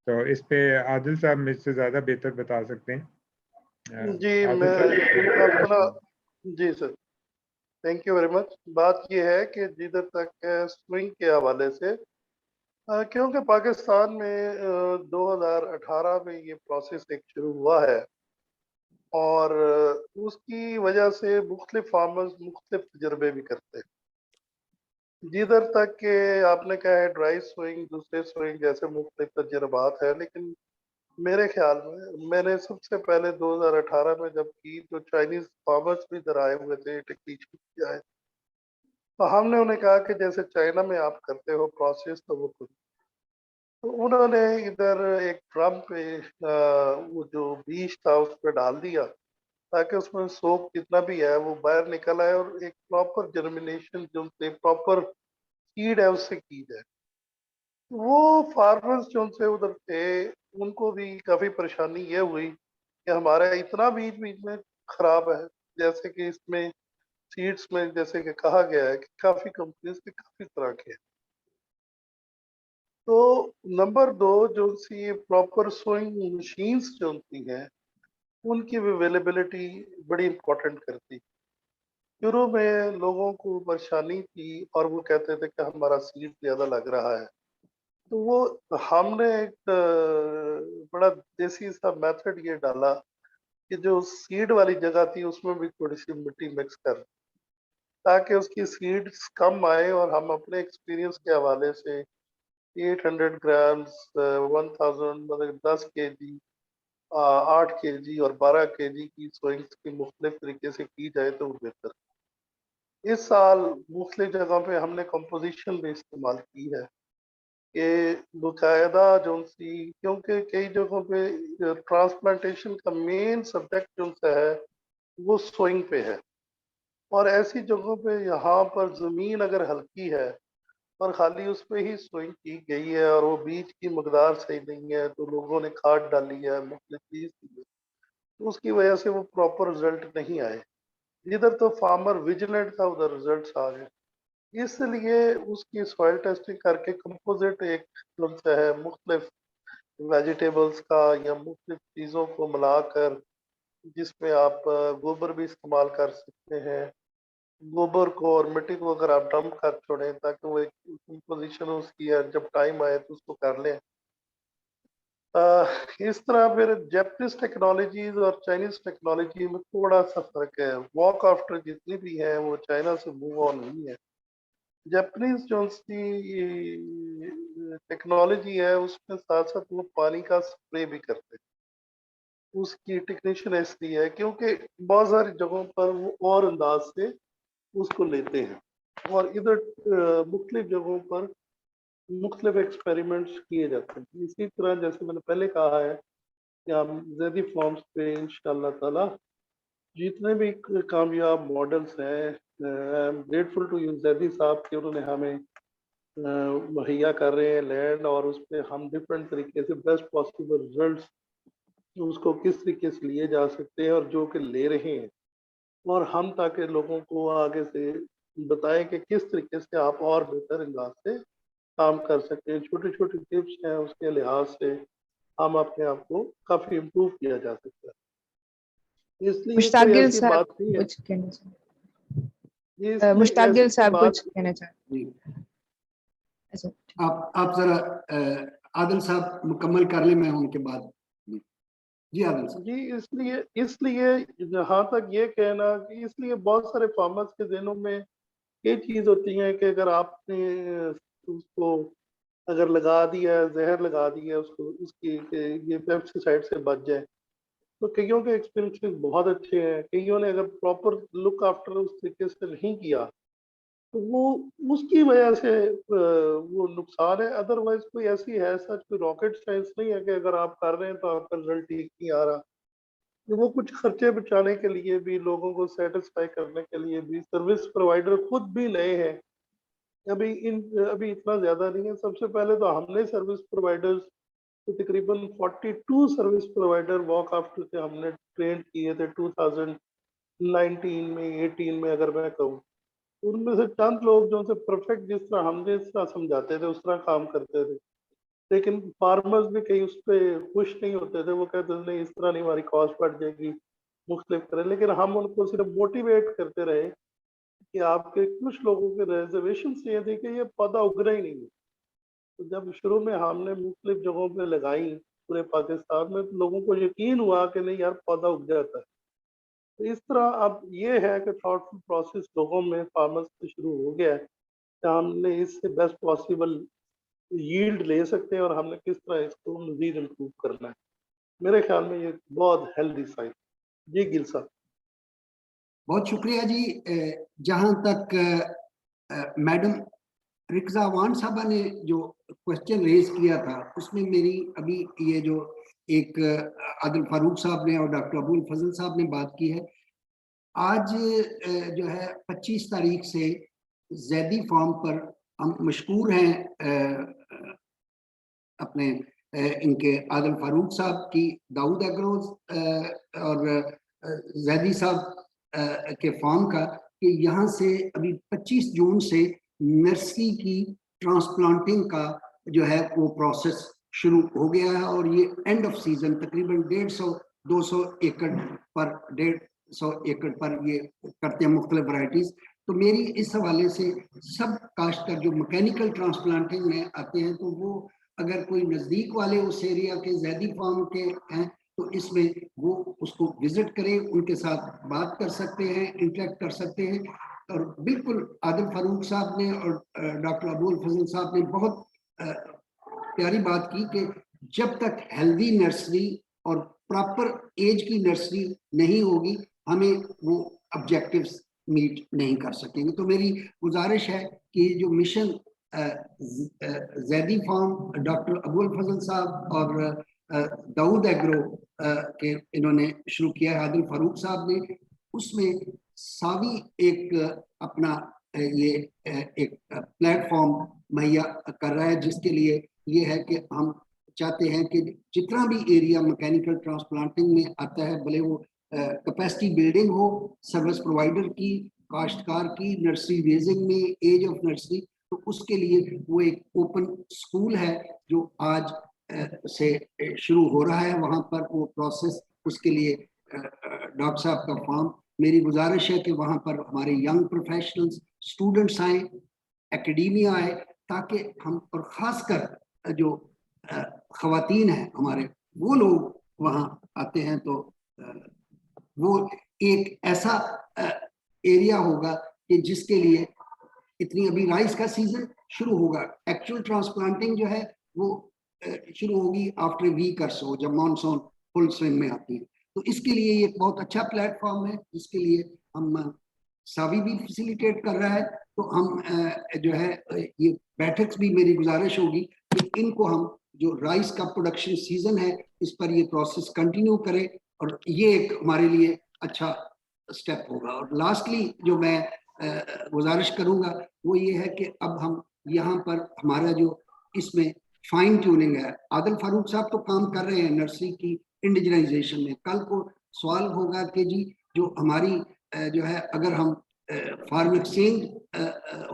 तो इस पे आदिल साहब मुझसे ज़्यादा बेहतर बता सकते हैं। जी आदिल मैं अपना साहब। जी sir, thank you very much. बात ये है कि जिधर तक स्विंग के हवाले से क्योंकि पाकिस्तान में 2018 में ये प्रोसेस एक शुरू हुआ है और उसकी वजह से मुख्तलिफ फार्मर्स मुख्तलिफ तजर्बे भी करते हैं। जिधर तक के आपने कहा है ड्राई स्विंग दूसरे स्विंग जैसे मुख्तलिफ तजर्बात है, लेकिन मेरे ख्याल में मैंने सबसे पहले 2018 में जब की तो चाइनीज फार्मर्स भी इधर आए हुए थे टेक्नीशियन भी आए, तो हमने उन्हें कहा कि जैसे चाइना में आप करते हो प्रोसेस तो वो खुद, तो उन्होंने इधर एक ड्रम पे वो जो बीज था उस पर डाल दिया ताकि उसमें सोप जितना भी है वो बाहर निकल आए और एक प्रॉपर जर्मिनेशन जो प्रॉपर सीड है उससे की जाए। वो फार्मर्स जो उनसे उधर थे उनको भी काफी परेशानी ये हुई कि हमारा इतना बीज बीज में खराब है, जैसे कि इसमें सीड्स में जैसे कि कहा गया है कि काफी कंपनीज के काफी तरह के हैं। तो नंबर 2 जो सी प्रॉपर सोइंग मशीन्स जो होती हैं उनकी अवेलेबिलिटी बड़ी इंपॉर्टेंट करती। शुरू में लोगों को परेशानी थी और वो कहते थे कि हमारा सीड ज्यादा लग रहा है, तो वो हमने एक बड़ा देसी सा मेथड ये डाला कि जो सीड वाली जगह थी उसमें भी थोड़ी सी मिट्टी मिक्स कर ताकि उसकी सीड्स कम आए और हम अपने एक्सपीरियंस के हवाले से 800 ग्राम्स 1000 मतलब 10 kg 8 kg और 12 kg की सोइंग्स की मुख्तलिफ तरीके से की जाए तो वो बेहतर। इस साल मुख्तलिफ जगहों पे हमने कंपोजिशन भी इस्तेमाल की है कि बाकायदा जो सी, क्योंकि कई जगहों पे ट्रांसप्लांटेशन का मेन सब्जेक्ट जो सा है वो सोइंग पे है और ऐसी जगहों पे यहाँ पर ज़मीन अगर हल्की है और खाली उस पे ही सोइंग की गई है और वो बीज की मकदार सही नहीं है तो लोगों ने खाद डाली है मुख्तलिफ चीज़ की है, तो उसकी वजह से वो प्रॉपर रिजल्ट नहीं आए। इधर तो फार्मर विजिलेंट था उधर रिजल्ट्स आ गए, इसलिए उसकी सॉइल टेस्टिंग करके कंपोजिट एक जो है मुख्तलिफ वेजिटेबल्स का या मुख्तलिफ चीज़ों को मिलाकर जिसमें आप गोबर भी इस्तेमाल कर सकते हैं। गोबर को और मिट्टी को अगर आप डंप कर छोड़ें ताकि वो एक कंपोजिशन उसकी है जब टाइम आए तो उसको कर लें। इस तरह फिर जैपनीज टेक्नोलॉजीज और चाइनीज टेक्नोलॉजी में थोड़ा सा फर्क है। वॉक आफ्टर जितनी भी है वो चाइना से मूव ऑन नहीं है। जापानीज जो उसकी टेक्नोलॉजी है उसमें साथ साथ वो पानी का स्प्रे भी करते हैं। उसकी टेक्नीशियन इसलिए है क्योंकि बहुत सारी जगहों पर वो और अंदाज से उसको लेते हैं और इधर मुख्तलिफ जगहों पर मुख्तलिफ एक्सपेरिमेंट्स किए जाते हैं। इसी तरह जैसे मैंने पहले कहा है कि हम ज़ैदी फॉर्म्स पे इंशाल्लाह ताला जितने भी कामयाब मॉडल्स हैं, I am grateful to you Zaidi sahab कि उन्होंने हमें मुहैया कर रहे हैं लैंड और उस पर हम डिफरेंट तरीके से बेस्ट पॉसिबल रिजल्ट्स उसको किस तरीके से लिए जा सकते हैं और जो कि ले रहे हैं और हम ताकि लोगों को आगे से बताएं कि किस तरीके से आप और बेहतर अंदाज से काम कर सकते हैं। छोटी छोटी टिप्स हैं उसके लिहाज से हम अपने आप को काफ़ी इम्प्रूव किया जा सकता है। इसलिए कोई मुश्ताकिल ऐसी साहब बात नहीं है, कुछ कहना चाहते ये इसलिए मुश्ताकिल ऐसी कोई साहब बात कुछ कहना चाहते जी अच्छा आप जरा आदिल साहब मुकम्मल कर ले, मैं उनके बाद जी आदिल साहब। जी इसलिए इसलिए जहाँ तक ये कहना कि इसलिए बहुत सारे फार्मर्स के दिनों में ये चीज़ होती है कि अगर आपने उसको अगर लगा दिया जहर लगा दिया उसको उसकी कि ये पेस्टिसाइड से बच जाए, तो कईयों के एक्सपीरियंस बहुत अच्छे हैं। कईयों ने अगर प्रॉपर लुक आफ्टर उस तरीके से नहीं किया तो वो उसकी वजह से वो नुकसान है। अदरवाइज कोई ऐसी है सच कोई रॉकेट साइंस नहीं है कि अगर आप कर रहे हैं तो आपका रिजल्ट ठीक नहीं आ रहा। तो वो कुछ खर्चे बचाने के लिए भी लोगों को सेटिस्फाई करने के लिए भी सर्विस प्रोवाइडर खुद भी नए हैं। अभी इतना ज्यादा नहीं है। सबसे पहले तो हमने सर्विस प्रोवाइडर्स तो तकरीबन 42 सर्विस प्रोवाइडर वॉक आफ्टर से हमने ट्रेन किए थे 2019 में 18 में अगर मैं कहूँ। उनमें से चंद लोग जो से परफेक्ट जिस तरह हम जिस तरह समझाते थे उस तरह काम करते थे, लेकिन फार्मर्स भी कहीं उस पर खुश नहीं होते थे। वो कहते थे नहीं, इस तरह नहीं, हमारी कॉस्ट बढ़ जाएगी, मुख्तलिफ करें। लेकिन हम उनको सिर्फ मोटिवेट करते रहे कि आपके कुछ लोगों के रिजर्वेशन ये थे कि ये पौधा उगना ही नहीं है। तो जब शुरू में हमने मुख्तलिफ जगहों पे लगाई पूरे पाकिस्तान में, तो लोगों को यकीन हुआ कि नहीं यार, पौधा उग जाता है। तो इस तरह अब ये है कि थॉटफुल प्रोसेस लोगों में, फार्मर्स से शुरू हो गया है कि हमने इससे बेस्ट पॉसिबल यील्ड ले सकते हैं और हमने किस तरह इसको मजीद इम्प्रूव करना है। मेरे ख्याल में ये बहुत हेल्दी साइन। जी गिल साहब। बहुत शुक्रिया जी। जहां तक मैडम रिक्जा वान साहबा ने जो क्वेश्चन रेज किया था, उसमें मेरी अभी ये जो एक आदिल फारूक साहब ने और डॉक्टर अबुल फजल साहब ने बात की है, आज जो है 25 तारीख से जैदी फार्म पर हम मशहूर हैं अपने इनके आदिल फारूक साहब की दाऊद एग्रोज और जैदी साहब के फार्म का, कि यहाँ से अभी 25 जून से नर्सरी की ट्रांसप्लांटिंग का जो है वो प्रोसेस शुरू हो गया है और ये एंड ऑफ सीजन तकरीबन 150-200 एकड़ पर 150 एकड़ पर ये करते हैं मुख्तलिफ वैरायटीज। तो मेरी इस हवाले से सब काश्तकार जो मैकेनिकल ट्रांसप्लांटिंग में आते हैं, तो वो अगर कोई नज़दीक वाले उस एरिया के जैदी फार्म के हैं तो इसमें वो उसको विजिट करें, उनके साथ बात कर सकते हैं, इंटरेक्ट कर सकते हैं। और बिल्कुल आदिल फारूक साहब ने और डॉक्टर अबुल फजल साहब ने बहुत प्यारी बात की कि जब तक हेल्दी नर्सरी और प्रॉपर एज की नर्सरी नहीं होगी, हमें वो ऑब्जेक्टिव्स मीट नहीं कर सकेंगे। तो मेरी गुजारिश है कि जो mission Zaidi farm doctor Abul Fazal साहब और दाऊद एग्रो के इन्होंने शुरू किया है, आदिल फारूक साहब ने, उसमें सावी एक अपना ये एक प्लेटफॉर्म मुहैया कर रहा है, जिसके लिए ये है कि हम चाहते हैं कि जितना भी एरिया मैकेनिकल ट्रांसप्लांटिंग में आता है, भले वो कैपेसिटी बिल्डिंग हो, सर्विस प्रोवाइडर की, काश्तकार की, नर्सरी रेजिंग में, एज ऑफ नर्सरी, तो उसके लिए वो एक ओपन स्कूल है जो आज से शुरू हो रहा है। वहाँ पर वो प्रोसेस, उसके लिए डॉक्टर साहब का फॉर्म, मेरी गुजारिश है कि वहाँ पर हमारे यंग प्रोफेशनल्स, स्टूडेंट्स आए, एकेडमिया आए, ताकि हम, और ख़ासकर जो ख़वातीन हैं हमारे, वो लोग वहाँ आते हैं तो वो एक ऐसा एरिया होगा कि जिसके लिए इतनी, अभी राइस का सीजन शुरू होगा, एक्चुअल ट्रांसप्लांटिंग जो है वो शुरू होगी आफ्टर वीक और सो, जब मानसून फुल स्विंग में आती है। तो इसके लिए ये एक बहुत अच्छा प्लेटफॉर्म है, जिसके लिए हम सावी भी फैसिलिटेट कर रहा है। तो हम जो है ये बैठक भी, मेरी गुजारिश होगी कि इनको हम, जो राइस का प्रोडक्शन सीजन है, इस पर ये प्रोसेस कंटिन्यू करें, और ये एक हमारे लिए अच्छा स्टेप होगा। और लास्टली जो मैं गुजारिश करूंगा वो ये है कि अब हम यहाँ पर हमारा जो इसमें फाइन ट्यूनिंग है, आदिल फारूक साहब तो काम कर रहे हैं नर्सरी की इंडिजिनाइजेशन में। कल को सवाल होगा कि जी जो हमारी जो है, अगर हम फार्म एक्सचेंज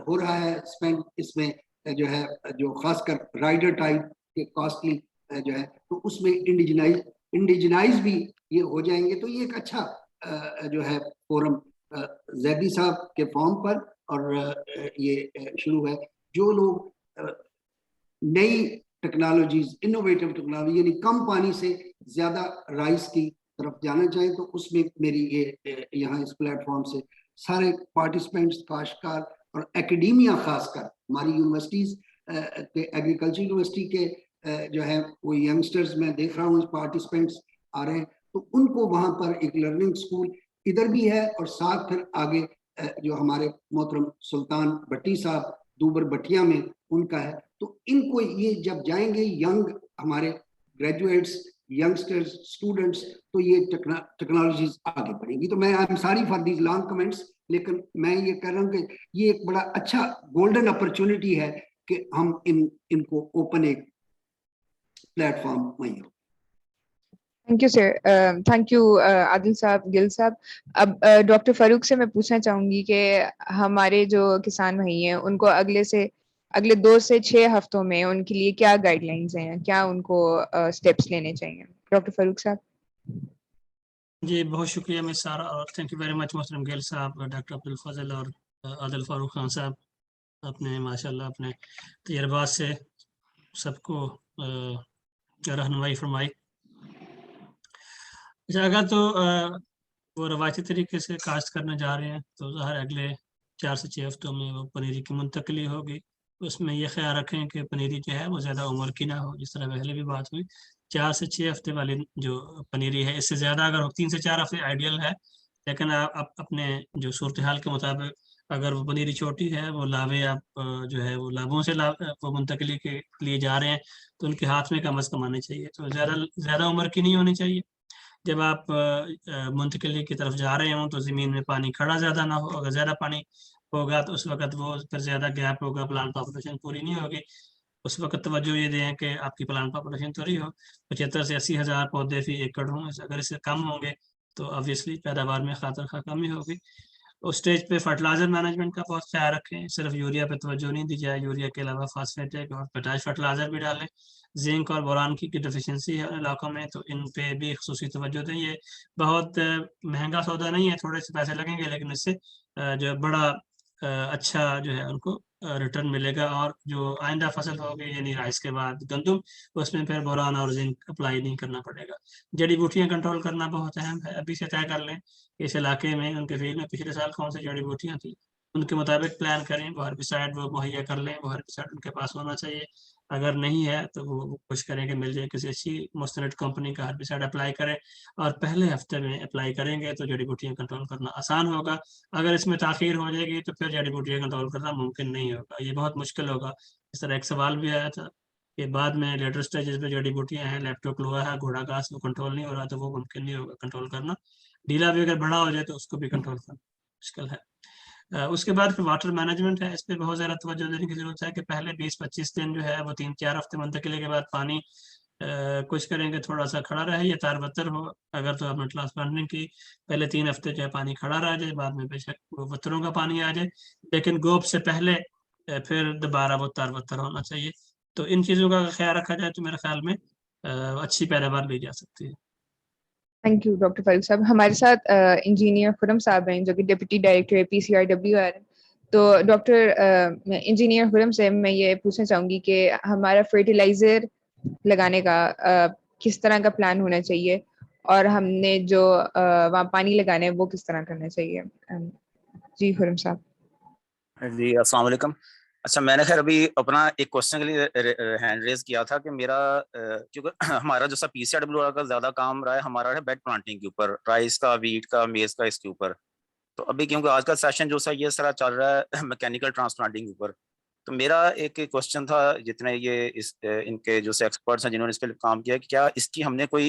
हो रहा है स्पेंड इसमें जो है, जो खासकर राइडर टाइप के कॉस्टली जो है, तो उसमें इंडिजिनाइज भी ये हो जाएंगे। तो ये एक अच्छा जो है फोरम जैदी साहब के फॉर्म पर और ये शुरू है। जो लोग नई टेक्नोलॉजीज, इनोवेटिव टेक्नोलॉजी, यानी कम पानी से ज्यादा राइस की तरफ जाना चाहें, तो उसमें मेरी ये यहाँ इस प्लेटफॉर्म से सारे पार्टिसिपेंट्स, काश्तकार और एकेडमिया, खासकर हमारी यूनिवर्सिटीज के, एग्रीकल्चर यूनिवर्सिटी के जो है वो यंगस्टर्स मैं देख रहा हूँ पार्टिसिपेंट्स आ रहे हैं, तो उनको वहाँ पर एक लर्निंग स्कूल इधर भी है, और साथ फिर आगे जो हमारे मोहतरम सुल्तान भट्टी साहब दूबर भट्टिया में उनका है। तो इनको ये जब जाएंगे यंग हमारे ग्रेजुएट्स, यंगस्टर्स, स्टूडेंट्स, तो ये टेक्नोलॉजीज आगे बढ़ेंगी। तो मैं, I am sorry for these long comments, लेकिन मैं ये कह रहा हूँ कि ये एक बड़ा अच्छा गोल्डन अपॉर्चुनिटी है कि हम इनको ओपन एक प्लेटफॉर्म वहीं हो। Thank you sir, thank you Adil साहब, गिल साहब। अब डॉक्टर फारूक से मैं पूछना चाहूंगी कि हमारे जो किसान भाई हैं उनको अगले 2 से 6 हफ्तों में उनके लिए क्या गाइडलाइंस हैं, क्या उनको स्टेप्स लेने चाहिए? डॉक्टर फारूक साहब। जी बहुत शुक्रिया मिस सारा, और थैंक यू वेरी मच मोहतरम गिल साहब, डॉक्टर अब्दुल फजल और आदिल फारूक खान साहब। अपने माशाल्लाह अपने तजर्बात से सबको रहनुमाई फरमाई। अच्छा, अगर तो वो रवायती तरीके से काश्त करने जा रहे हैं तो ज़ाहिर अगले 4 से 6 हफ्तों में वो पनीरी की मुंतकली होगी। उसमें ये ख्याल रखें कि पनीरी जो है वो ज़्यादा उम्र की ना हो, जिस तरह पहले भी बात हुई। 4 से 6 हफ्ते वाली जो पनीरी है, इससे ज़्यादा अगर 3 से 4 हफ्ते आइडियल है, लेकिन आप अपने जो सूरत हाल के मुताबिक अगर वो पनीरी छोटी है, वो लावे आप जो है वो लाभों से वो मुंतकली के लिए जा रहे हैं, तो उनके हाथ में कम अज़ कम आने चाहिए। तो ज़्यादा उम्र की नहीं होनी चाहिए। जब आप मुंतकली की तरफ जा रहे हों तो ज़मीन में पानी खड़ा ज़्यादा ना हो। अगर ज़्यादा पानी होगा तो उस वक़्त वो फिर ज़्यादा गैप होगा, प्लांट पॉपुलेशन पूरी नहीं होगी। उस वक़्त तवज्जो ये दें कि आपकी प्लांट पॉपुलेशन पूरी हो, 75 से 80 हज़ार पौधे फी एकड़ हों। अगर इससे कम होंगे तो ऑब्वियसली पैदावार में खातर खा कमी होगी। उस स्टेज पे फर्टिलाइजर मैनेजमेंट का बहुत ख्याल रखें। सिर्फ यूरिया पे तवज्जो नहीं दी जाए, यूरिया के अलावा फास्फेट और पोटाश फर्टिलाइजर भी डालें। जिंक और बोरान की डिफिशियंसी है इलाकों में, तो इन पे भी खुसूसी तवज्जो दें। ये बहुत महंगा सौदा नहीं है, थोड़े से पैसे लगेंगे, लेकिन इससे जो है बड़ा अच्छा जो है उनको रिटर्न मिलेगा। और जो आइंदा फसल होगी यानी राइस के बाद गंदम, उसमें फिर बोरान और जिंक अप्लाई नहीं करना पड़ेगा। जड़ी बूटियाँ कंट्रोल करना बहुत अहम है। अभी से तय कर लें इस इलाके में, उनके फील्ड में पिछले साल कौन सी जड़ी बूटियाँ थी, उनके मुताबिक प्लान करें। वो हर्बिसाइड वो मुहैया कर लें, वो हर्बिसाइड उनके पास होना चाहिए। अगर नहीं है तो वो कोशिश करें कि मिल जाए, किसी अच्छी मुस्तनद कंपनी का हर्बिसाइड अप्लाई करें, और पहले हफ्ते में अप्लाई करेंगे तो जड़ी बूटियाँ कंट्रोल करना आसान होगा। अगर इसमें ताख़ीर हो जाएगी तो फिर जड़ी बूटियाँ कंट्रोल करना मुमकिन नहीं होगा, ये बहुत मुश्किल होगा। इस तरह एक सवाल भी आया था कि बाद में लेटर स्टेजेस पे जड़ी बूटियाँ हैं, लेप्टोक्लोआ है, घोड़ा घास, वो कंट्रोल नहीं हो रहा, तो वो मुमकिन नहीं होगा कंट्रोल करना। ढीला भी अगर बड़ा हो जाए तो उसको भी कंट्रोल करना मुश्किल है। उसके बाद फिर वाटर मैनेजमेंट है, इस पे बहुत ज़्यादा तवज्जो देने की ज़रूरत है कि पहले 20-25 दिन जो है वो 3-4 हफ्ते मुंतकिली के बाद पानी कुछ करेंगे थोड़ा सा खड़ा रहे या तार बत्तर हो। अगर तो आपने ट्रांसप्लांटिंग की, पहले 3 हफ्ते जो है पानी खड़ा रह जाए, बाद में बेशक वो बत्तरों का पानी आ जाए, लेकिन गोब से पहले फिर दोबारा वो तार बत्तर होना चाहिए। तो इन चीज़ों का ख्याल रखा जाए तो मेरे ख्याल में अच्छी पैदावार ली जा सकती है। थैंक यू डॉक्टर फारूक साहब। हमारे साथ इंजीनियर खुरम साहब हैं जो कि डिप्टी डायरेक्टर है PCRWR। तो डॉक्टर इंजीनियर खुरम से मैं ये पूछना चाहूंगी कि हमारा फर्टिलाइजर लगाने का किस तरह का प्लान होना चाहिए, और हमने जो वहाँ पानी लगाना है वो किस तरह करना चाहिए? जी खुरम साहब। जी अस्सलाम वालेकुम। अच्छा, मैंने खैर अभी अपना एक क्वेश्चन के लिए हैंड रेज किया था कि मेरा क्योंकि हमारा जो सा PCRWR का ज़्यादा काम रहा है, हमारा है बेड प्लांटिंग के ऊपर, राइस का, वीट का, मेज़ का, इसके ऊपर। तो अभी क्योंकि आज का सेशन जो सा ये सारा चल रहा है मैकेनिकल ट्रांसप्लांटिंग के ऊपर, तो मेरा एक क्वेश्चन था, जितने ये इनके जो से एक्सपर्ट्स हैं जिन्होंने इस पर काम किया, कि क्या इसकी हमने कोई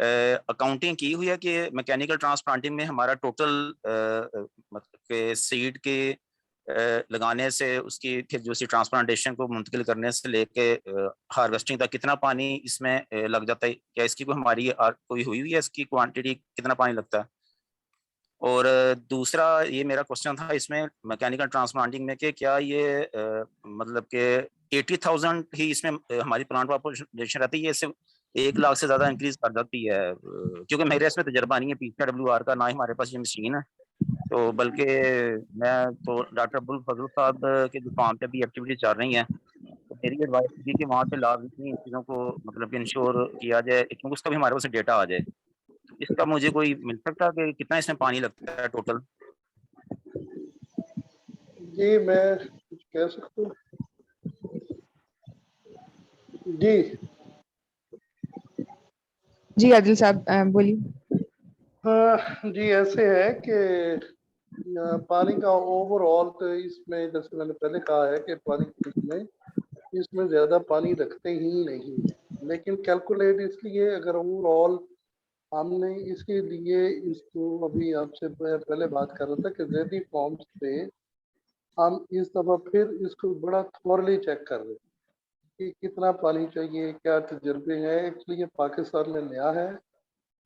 अकाउंटिंग की हुई है कि मैकेनिकल ट्रांसप्लांटिंग में हमारा टोटल मतलब के सीड के लगाने से उसकी फिर जो सी ट्रांसप्लांटेशन को मुंतकिल करने से लेके हार्वेस्टिंग तक कितना पानी इसमें लग जाता है? क्या इसकी कोई हमारी कोई हुई है, इसकी क्वांटिटी कितना पानी लगता है? और दूसरा ये मेरा क्वेश्चन था इसमें मैकेनिकल ट्रांसप्लांटिंग में कि क्या ये मतलब कि 80,000 ही इसमें हमारी प्लांट पॉपुलेशन रहती है, इससे 1 लाख से ज़्यादा इंक्रीज कर जाती है? क्योंकि मेरे इसमें तजर्बा नहीं है PCRWR का, ना ही हमारे पास ये मशीन है। तो बल्कि मैं तो डॉक्टर अब्दुल फजल साहब के जो फार्म पे भी एक्टिविटी चल रही हैं, तो मेरी एडवाइस थी कि वहाँ पे लाजमी इन चीज़ों को मतलब कि इंश्योर किया जाए, क्योंकि उसका भी हमारे पास डेटा आ जाए। इसका मुझे कोई मिल सकता है कि कितना इसमें पानी लगता है टोटल? जी मैं कुछ कह सकता हूँ? जी जी आदिल साहब बोलिए। हाँ जी, ऐसे है कि पानी का ओवरऑल तो इसमें, जैसे मैंने पहले कहा है कि पानी इसमें ज़्यादा पानी रखते ही नहीं, लेकिन कैलकुलेट इसलिए, अगर ओवरऑल हमने इसके लिए इसको, अभी आपसे पहले बात कर रहा था कि ज़ैदी फॉर्म्स पे हम इस दफ़ा फिर इसको बड़ा थॉरली चेक कर रहे हैं कि कितना पानी चाहिए, क्या तजुर्बे हैं। एक्चुअली ये पाकिस्तान में नया है,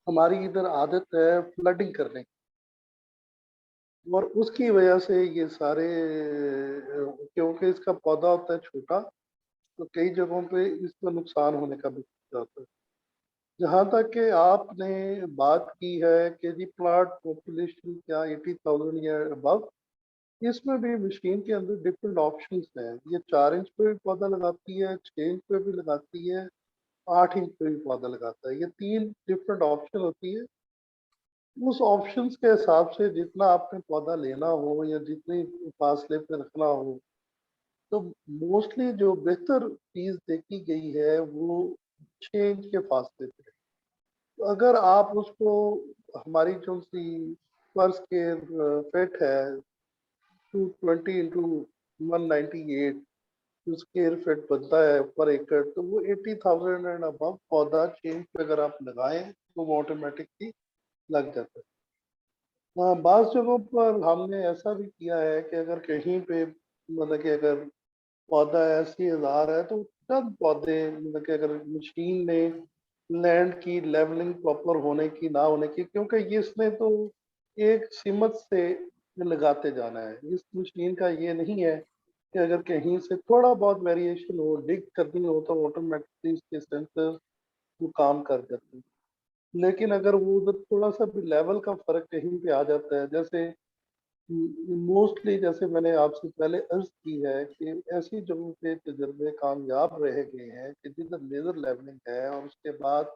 हमारी इधर आदत है फ्लडिंग करने की, और उसकी वजह से ये सारे क्योंकि इसका पौधा होता है छोटा, तो कई जगहों पे इसका नुकसान होने का भी खतरा होता है। जहाँ तक कि आपने बात की है कि जी प्लांट पॉपुलेशन क्या 80,000 या अबव, इसमें भी मशीन के अंदर डिफरेंट ऑप्शंस हैं। ये 4 इंच पे भी पौधा लगाती है, 6 इंच पे भी लगाती है, 8 इंच पे भी पौधा लगाता है। ये 3 डिफरेंट ऑप्शन होती है। उस ऑप्शंस के हिसाब से जितना आपने पौधा लेना हो या जितनी फासले पे रखना हो, तो मोस्टली जो बेहतर चीज देखी गई है वो 6 इंच के फासले पे। तो अगर आप उसको, हमारी जो सी पर स्क्वायर फीट है 220 इंटू 198 स्क्वायर फीट बनता है पर एकड़, तो वो 80,000 एंड अबव पौधा 6 इंच पे अगर आप लगाएं तो वो ऑटोमेटिकली लग जाता है। हाँ, बाज़ जगहों पर हमने ऐसा भी किया है कि अगर कहीं पे मतलब कि अगर पौधा 80,000 है तो चंद पौधे मतलब कि अगर मशीन ने लैंड की लेवलिंग प्रॉपर होने की ना होने की, क्योंकि ये इसने तो एक सीमत से लगाते जाना है। इस मशीन का ये नहीं है कि अगर कहीं से थोड़ा बहुत वेरिएशन हो, डिग करनी हो तो ऑटोमेटिकली इसके सेंसर वो काम कर जाते हैं। लेकिन अगर वो उधर थोड़ा सा भी लेवल का फर्क कहीं पे आ जाता है, जैसे मोस्टली जैसे मैंने आपसे पहले अर्ज की है कि ऐसी जगहों पे तजर्बे कामयाब रह गए हैं कि जिधर लेजर लेवलिंग है और उसके बाद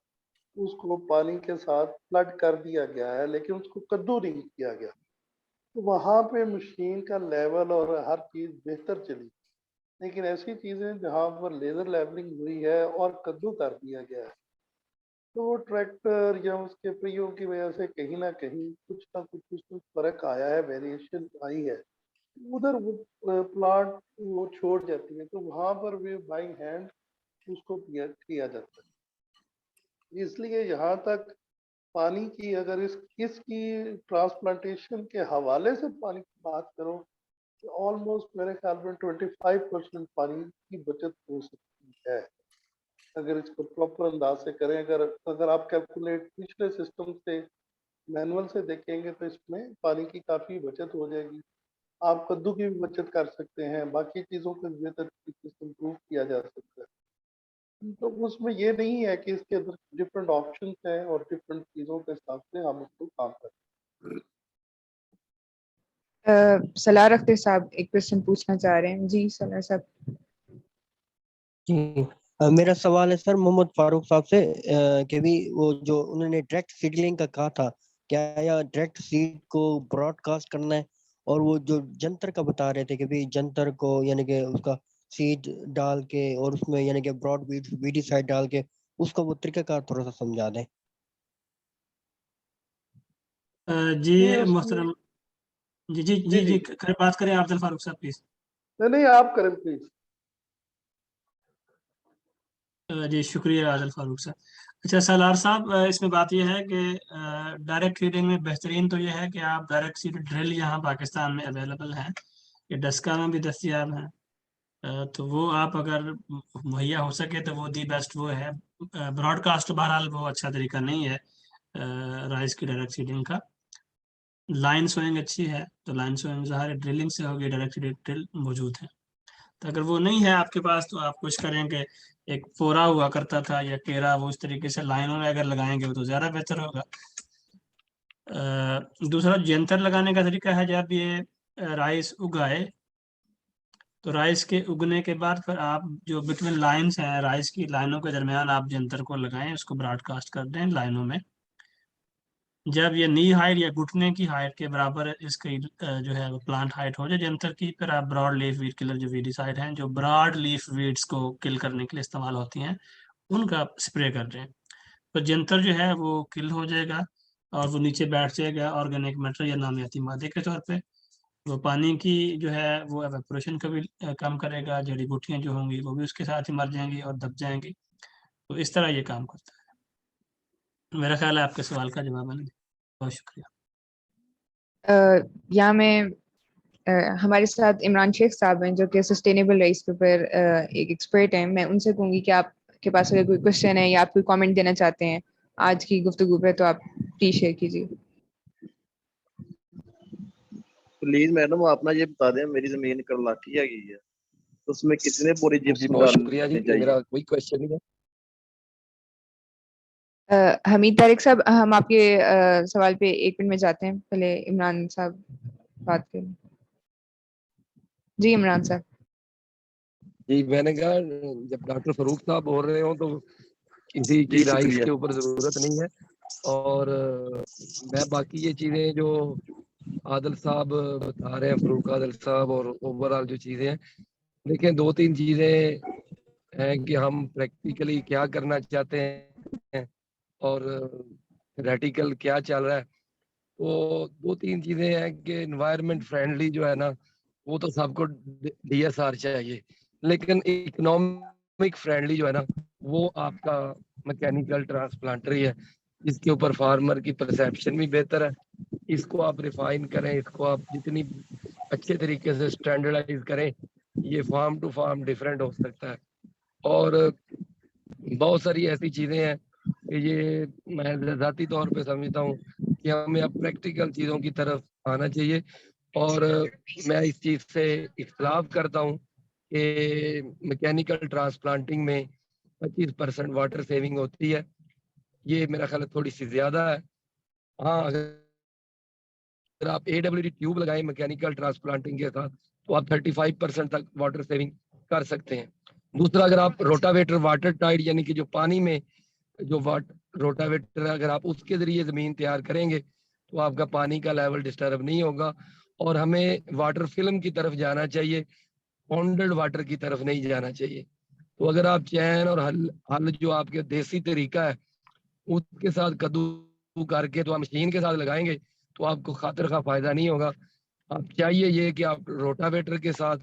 उसको पानी के साथ फ्लड कर दिया गया है, लेकिन उसको कद्दू नहीं किया गया, तो वहाँ पे मशीन का लेवल और हर चीज़ बेहतर चली। लेकिन ऐसी चीज़ें जहाँ पर लेजर लेवलिंग हुई है और कद्दू कर दिया गया है, तो वो ट्रैक्टर या उसके पहियों की वजह से कहीं ना कहीं कुछ ना कुछ फर्क आया है, वेरिएशन आई है, उधर वो प्लांट वो छोड़ जाती है, तो वहां पर भी बाई हैंड उसको किया जाता है। इसलिए यहाँ तक पानी की, अगर इसकी ट्रांसप्लांटेशन के हवाले से पानी की बात करो, तो ऑलमोस्ट मेरे ख्याल में 25% पानी की बचत हो सकती है अगर इसको प्रॉपर अंदाज से करें। अगर आप कैलकुलेट पिछले सिस्टम से मैनुअल से देखेंगे तो इसमें पानी की काफ़ी बचत हो जाएगी। आप कद्दू की भी बचत कर सकते हैं, बाकी चीज़ों को बेहतर तरीके से इम्प्रूव किया जा सकता है। तो उसमें ये नहीं है कि इसके अंदर डिफरेंट ऑप्शंस हैं और डिफरेंट चीज़ों के हिसाब से हम उसको काम करते हैं। सलार अख्तर साहब एक क्वेश्चन पूछना चाह रहे हैं। जी सलार साहब। जी मेरा सवाल है सर मोहम्मद फारूक साहब से कि भी वो जो उन्होंने डायरेक्ट सीडलिंग का कहा था, क्या या डायरेक्ट सीड को ब्रॉडकास्ट करना है? और वो जो जंतर का बता रहे थे कि भी जंतर को यानी कि उसका सीड डाल के और उसमें यानी कि ब्रॉड वीडीसाइड डाल के उसका वो तरीकाकार थोड़ा सा समझा दें। जी नहीं उसमें मोहतरम, जी जी जी जी जी जी बात करें आफजल फारूक साहब प्लीज। नहीं आप करें प्लीज। जी शुक्रिया आदिल फारूक साहब। अच्छा सलार साहब, इसमें बात यह है कि डायरेक्ट सीडिंग में बेहतरीन तो यह है कि आप डायरेक्ट सीड ड्रिल यहाँ पाकिस्तान में अवेलेबल हैं, ये डस्का में भी दस्तियाब हैं। तो वो आप अगर मुहैया हो सके तो वो दी बेस्ट वो है। ब्रॉडकास्ट बहरहाल वो अच्छा तरीका नहीं है राइस की डायरेक्ट सीडिंग का। लाइन सोइंग अच्छी है तो लाइन सोइंग ज़ाहिर ड्रिलिंग से होगी, डायरेक्ट ड्रिल मौजूद है। तो अगर वो नहीं है आपके पास तो आप कुछ करेंगे, एक फोरा हुआ करता था या केरा, वो इस तरीके से लाइनों में अगर लगाएंगे तो ज़्यादा बेहतर होगा। दूसरा जंतर लगाने का तरीका है, जब ये राइस उगाए तो राइस के उगने के बाद फिर आप जो बिटवीन लाइंस हैं, राइस की लाइनों के दरमियान आप जंतर को लगाएं, उसको ब्रॉडकास्ट कर दें लाइनों में। जब ये नी हाइट या घुटने की हाइट के बराबर इसकी जो है वो प्लांट हाइट हो जाए जंतर की, फिर आप ब्रॉड लीफ वीड किलर जो वीडिसाइड हैं, जो ब्रॉड लीफ वीड्स को किल करने के लिए इस्तेमाल होती हैं, उनका स्प्रे कर दें। तो जंतर जो है वो किल हो जाएगा और वो नीचे बैठ जाएगा ऑर्गेनिक मैटर या नामियाती मादे के तौर पे। वो पानी की जो है वो एवेपोरेशन का भी कम करेगा, जड़ी बूटियाँ जो होंगी वो भी उसके साथ ही मर जाएंगी और दब जाएंगी। तो इस तरह ये काम करता है। मेरा ख्याल है आपके सवाल का जवाब है। बहुत शुक्रिया। यहाँ मैं हमारे साथ इमरान शेख साहब हैं जो कि सस्टेनेबल राइस के ऊपर एक एक्सपर्ट हैं। मैं उनसे कहूँगी कि आपके पास अगर कोई क्वेश्चन है या आप कोई कमेंट देना चाहते हैं आज की गुफ्तगू पे तो आप प्लीज शेयर कीजिए। प्लीज मैडम आप ना ये बता दें, मेरी जमीन करलाठी है गई है, तो उसमें कितने बोरी जी जिप्सम बहुत शुक्रिया जी, डालने चाहिए? मेरा कोई क्वेश्चन नहीं है। हमीद तारिक साहब, हम आपके सवाल पे 1 मिनट में जाते हैं, पहले इमरान साहब बात करें। जी इमरान साहब। जी मैंने कहा जब डॉक्टर फरूक साहब बोल रहे हो तो किसी की जी राइस शुक्रिया। के ऊपर जरूरत नहीं है। और मैं बाकी ये चीजें जो आदिल साहब बता रहे हैं, फरूक आदिल साहब, और ओवरऑल जो चीजें हैं, देखिए 2-3 चीजें हैं कि हम प्रैक्टिकली क्या करना चाहते हैं और थ्योरेटिकल क्या चल रहा है। तो 2-3 चीजें हैं कि एनवायरनमेंट फ्रेंडली जो है ना, वो तो सबको DSR चाहिए, लेकिन इकोनॉमिक फ्रेंडली जो है ना, वो आपका मैकेनिकल ट्रांसप्लांटर ही है, जिसके ऊपर फार्मर की परसेप्शन भी बेहतर है। इसको आप रिफाइन करें, इसको आप जितनी अच्छे तरीके से स्टैंडर्डाइज करें, ये फार्म टू फार्म डिफरेंट हो सकता है। और बहुत सारी ऐसी चीजें हैं कि ये मैं ज़ाती तौर पे समझता हूँ कि हमें अब प्रैक्टिकल चीज़ों की तरफ आना चाहिए। और मैं इस चीज़ से इख्तलाफ करता हूँ कि मैकेनिकल ट्रांसप्लांटिंग में 25% वाटर सेविंग होती है। ये मेरा ख्याल है थोड़ी सी ज़्यादा है। हाँ, अगर आप AWD ट्यूब लगाएं मैकेनिकल ट्रांसप्लांटिंग के साथ तो आप 35% तक वाटर सेविंग कर सकते हैं। दूसरा, अगर आप रोटावेटर वाटर टाइड यानी कि जो पानी में जो रोटावेटर अगर आप उसके जरिए ज़मीन तैयार करेंगे तो आपका पानी का लेवल डिस्टर्ब नहीं होगा। और हमें वाटर फिल्म की तरफ जाना चाहिए, पॉन्डेड वाटर की तरफ नहीं जाना चाहिए। तो अगर आप चैन और हल जो आपके देसी तरीका है उसके साथ कद्दू करके तो आप मशीन के साथ लगाएंगे तो आपको खातिर का फायदा नहीं होगा। आप चाहिए ये कि आप रोटावेटर के साथ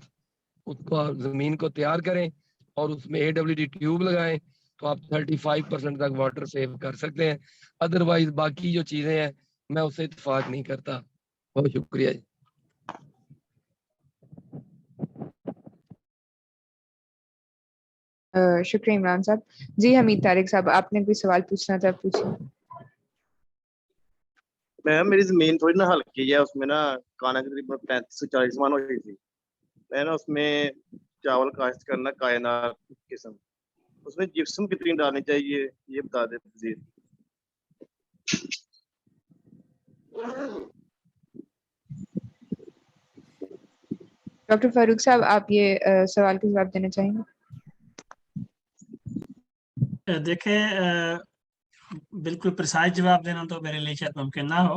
उसको जमीन को तैयार करें और उसमें AWD ट्यूब लगाएं तो आप 35% तक वाटर सेव कर सकते हैं। अदरवाइज बाकी जो चीजें हैं मैं उससे इत्तेफाक नहीं करता। बहुत शुक्रिया जी। शुक्रिया इमरान साहब। जी हमीद तारिक साहब, आपने कोई सवाल पूछना था, पूछिए। मैम मेरी जमीन थोड़ी ना हल्की है, उसमें ना कनक तकरीबन 35 से 40 मन हो गई थी। मैं ना उसमें चावल काश्त करना कायनात किस्म, उसमें जिप्सम कितनी डालनी चाहिए ये बता दे प्लीज। डॉक्टर फारूक साहब, आप ये सवाल का जवाब देना चाहेंगे? देखें, बिल्कुल प्रिसाइज जवाब देना तो मेरे लिए शायद मुमकिन ना हो।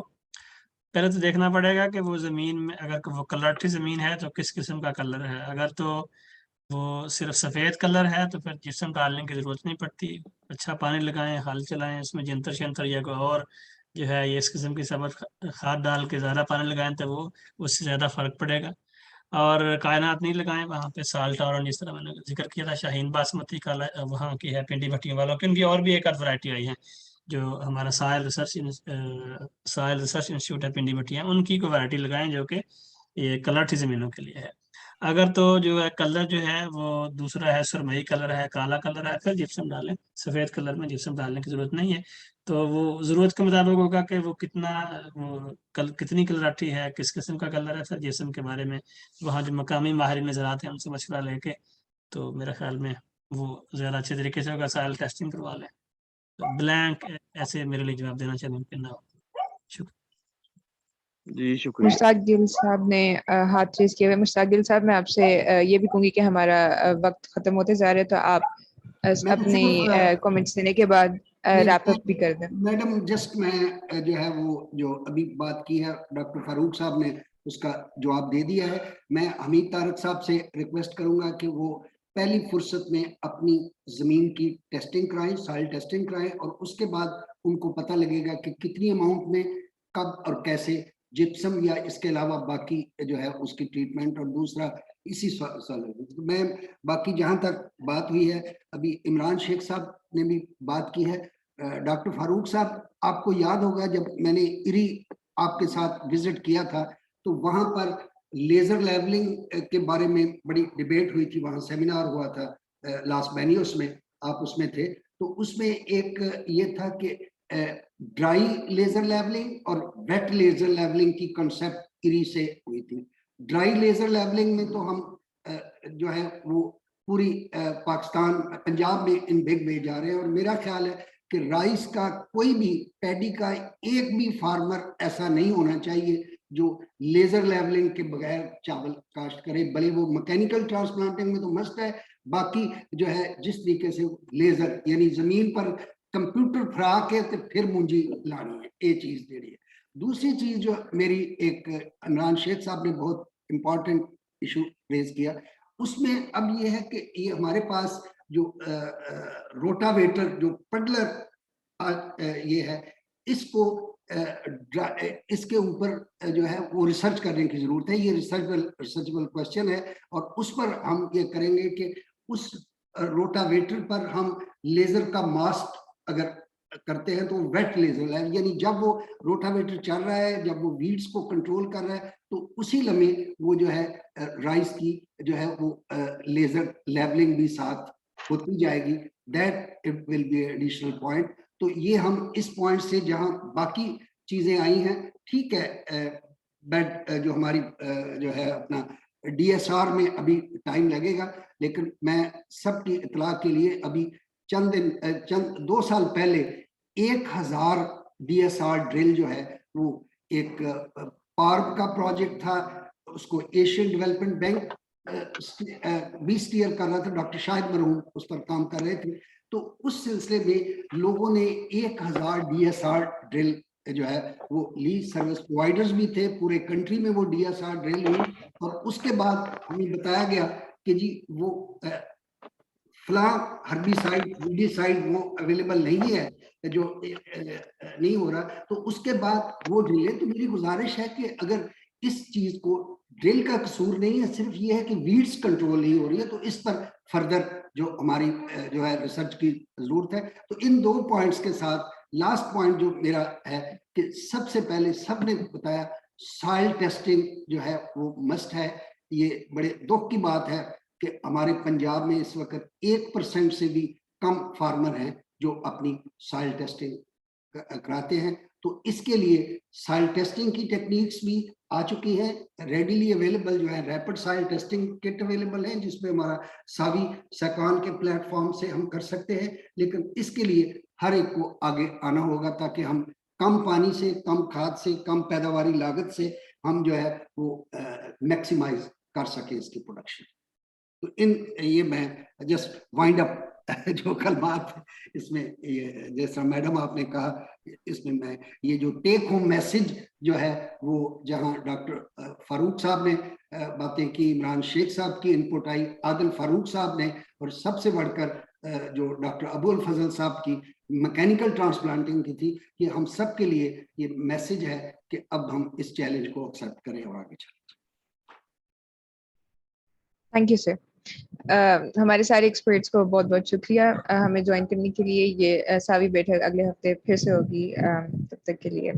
पहले तो देखना पड़ेगा कि वो ज़मीन में अगर वो कलरटी ज़मीन है तो किस किस्म का कलर है। अगर तो वो सिर्फ सफ़ेद कलर है तो फिर जिप्सम डालने की ज़रूरत नहीं पड़ती। अच्छा पानी लगाएं, हल चलाएं, उसमें जंतर शंतर या कोई और जो है ये इस किस्म की सबक खाद डाल के ज़्यादा पानी लगाएं तो वो उससे ज़्यादा फ़र्क पड़ेगा। और कायनात नहीं लगाएं, वहाँ पे साल्ट और जिस तरह मैंने जिक्र किया था शाहीन बासमती का वहाँ की है पिंडी भट्टियों वालों की, उनकी और भी एक आध वैरायटी आई है जो हमारा सायल रिसर्च इंस्टीट्यूट है पिंडी भट्टियाँ, उनकी को वैरायटी लगाएं जो कि ये कलरटी ज़मीनों के लिए है। अगर तो जो है कलर जो है वो दूसरा है, सुरमई कलर है, काला कलर है, फिर जिप्सम डालें। सफ़ेद कलर में जिप्सम डालने की ज़रूरत नहीं है। तो वो ज़रूरत के मुताबिक होगा कि वो कितना वो कितनी कलरटी है, किस किस्म का कलर है, फिर जिप्सम के बारे में वहाँ जो मकामी माहिर नज़र आते हैं उनसे मशवरा लेके तो मेरे ख्याल में वो ज़्यादा अच्छे तरीके से होगा। साइल टेस्टिंग करवा लें। तो ब्लैंक ऐसे मेरे लिए जवाब देना चाहिए मुमकिन ना हो। शुक्रिया जी शुक्रिया। मुश्ताक गिल साहब ने हाथ रेज किए हुए। मुश्ताक गिल साहब, मैं आपसे ये भी कहूंगी कि हमारा वक्त खत्म होते जा रहे हैं, तो आप अपने कमेंट्स देने के बाद रैप अप भी कर दें। मैडम जस्ट मैं जो है वो जो अभी बात की है डॉक्टर फारूक साहब ने उसका जवाब दे दिया है। मैं हमीद तारिक साहब से रिक्वेस्ट करूंगा कि वो पहली फुर्सत में अपनी जमीन की टेस्टिंग कराएं, सॉइल टेस्टिंग कराएं, और उसके बाद उनको पता लगेगा कि कितनी अमाउंट में कब और कैसे जिप्सम या इसके अलावा बाकी जो है उसकी ट्रीटमेंट, और दूसरा इसी साल मैं बाकी जहां तक बात हुई है अभी इमरान शेख साहब ने भी बात की है। डॉक्टर फारूक साहब, आपको याद होगा जब मैंने इरी आपके साथ विजिट किया था तो वहां पर लेजर लेवलिंग के बारे में बड़ी डिबेट हुई थी, वहाँ सेमिनार हुआ था लास बेनियोस में, आप उसमें थे। तो उसमें एक ये था कि ड्राई लेजर लेवलिंग और वेट लेजर लेवलिंग की कॉन्सेप्ट इरी से हुई थी। ड्राई लेजर लेवलिंग में तो हम जो है वो पूरी पाकिस्तान, पंजाब में इन बिग वे जा रहे हैं, और मेरा ख्याल है कि राइस का कोई भी, पैडी का एक भी फार्मर ऐसा नहीं होना चाहिए जो लेजर लेवलिंग के बगैर चावल काश्त करे, भले वो मैकेनिकल ट्रांसप्लांटिंग में तो मस्त है, बाकी जो है जिस तरीके से लेजर यानी जमीन पर कंप्यूटर फरा के तो फिर मुंजी लानी है, ये चीज दे रही है। दूसरी चीज जो मेरी, एक इमरान शेख साहब ने बहुत इंपॉर्टेंट इशू रेज किया, उसमें अब ये है कि ये हमारे पास जो रोटावेटर, जो पडलर ये है, इसको इसके ऊपर जो है वो रिसर्च करने की जरूरत है। ये रिसर्चेबल क्वेश्चन है, और उस पर हम ये करेंगे कि उस रोटावेटर पर हम लेजर का मास्ट अगर करते हैं तो वेट लेजर है, यानी जब वो रोटावेटर चल रहा है, जब वो वीड्स को कंट्रोल कर रहा है, तो उसी लम्हे वो जो है राइस की जो है वो लेजर लेवलिंग भी साथ होती जाएगी। That it will be additional point. तो ये हम इस पॉइंट से, जहां बाकी चीजें आई हैं, ठीक है, बेड जो हमारी जो है अपना DSR में अभी टाइम लगेगा, लेकिन मैं सबकी इतला के लिए अभी चंद 2 साल पहले 1000 DSR ड्रिल जो है वो एक पार्क का प्रोजेक्ट था, उसको एशियन डेवलपमेंट बैंक 20 ईयर कर रहा था, डॉक्टर शाहिद मरहूम उस पर काम कर रहे थे। तो उस सिलसिले में लोगों ने 1000 DSR ड्रिल जो है वो ली, सर्विस प्रोवाइडर्स भी थे, पूरे कंट्री में वो DSR ड्रिल हुई, और उसके बाद हमें बताया गया कि जी वो फला हर्बिसाइड, वीडिसाइड वो अवेलेबल नहीं है, जो नहीं हो रहा। तो उसके बाद वो ड्रिल है। तो मेरी गुजारिश है कि अगर इस चीज को, ड्रिल का कसूर नहीं है, सिर्फ ये है कि वीड्स कंट्रोल नहीं हो रही है, तो इस पर फर्दर जो हमारी जो है रिसर्च की जरूरत है। तो इन 2 पॉइंट्स के साथ लास्ट पॉइंट जो मेरा है कि सबसे पहले सबने बताया सॉइल टेस्टिंग जो है वो मस्ट है। ये बड़े दुख की बात है कि हमारे पंजाब में इस वक्त 1% से भी कम फार्मर हैं जो अपनी सॉइल टेस्टिंग कराते हैं। तो इसके लिए सॉइल टेस्टिंग की टेक्निक्स भी आ चुकी है, रेडीली अवेलेबल जो है rapid soil testing kit available है, जिसमें हमारा सावी सैकान के प्लेटफॉर्म से हम कर सकते हैं। लेकिन इसके लिए हर एक को आगे आना होगा, ताकि हम कम पानी से, कम खाद से, कम पैदावारी लागत से हम जो है वो मैक्सिमाइज कर सके इसकी प्रोडक्शन। तो ये मैं जस्ट वाइंड अप जो कलमात इसमें, ये जैसा मैडम आपने कहा, इसमें मैं ये जो टेक होम मैसेज जो है वो, जहां डॉक्टर फारूक साहब ने बातें की, इमरान शेख साहब की इनपुट आई, आदिल फारूक साहब ने, और सबसे बढ़कर जो डॉक्टर अबुल फजल साहब की मैकेनिकल ट्रांसप्लांटिंग की थी, ये हम सब के लिए ये मैसेज है कि अब हम इस चैलेंज को एक्सेप्ट करें और आगे चलें। Thank you sir. हमारे सारे एक्सपर्ट्स को बहुत बहुत शुक्रिया हमें ज्वाइन करने के लिए। ये सावी बैठक अगले हफ्ते फिर से होगी, तब तक के लिए।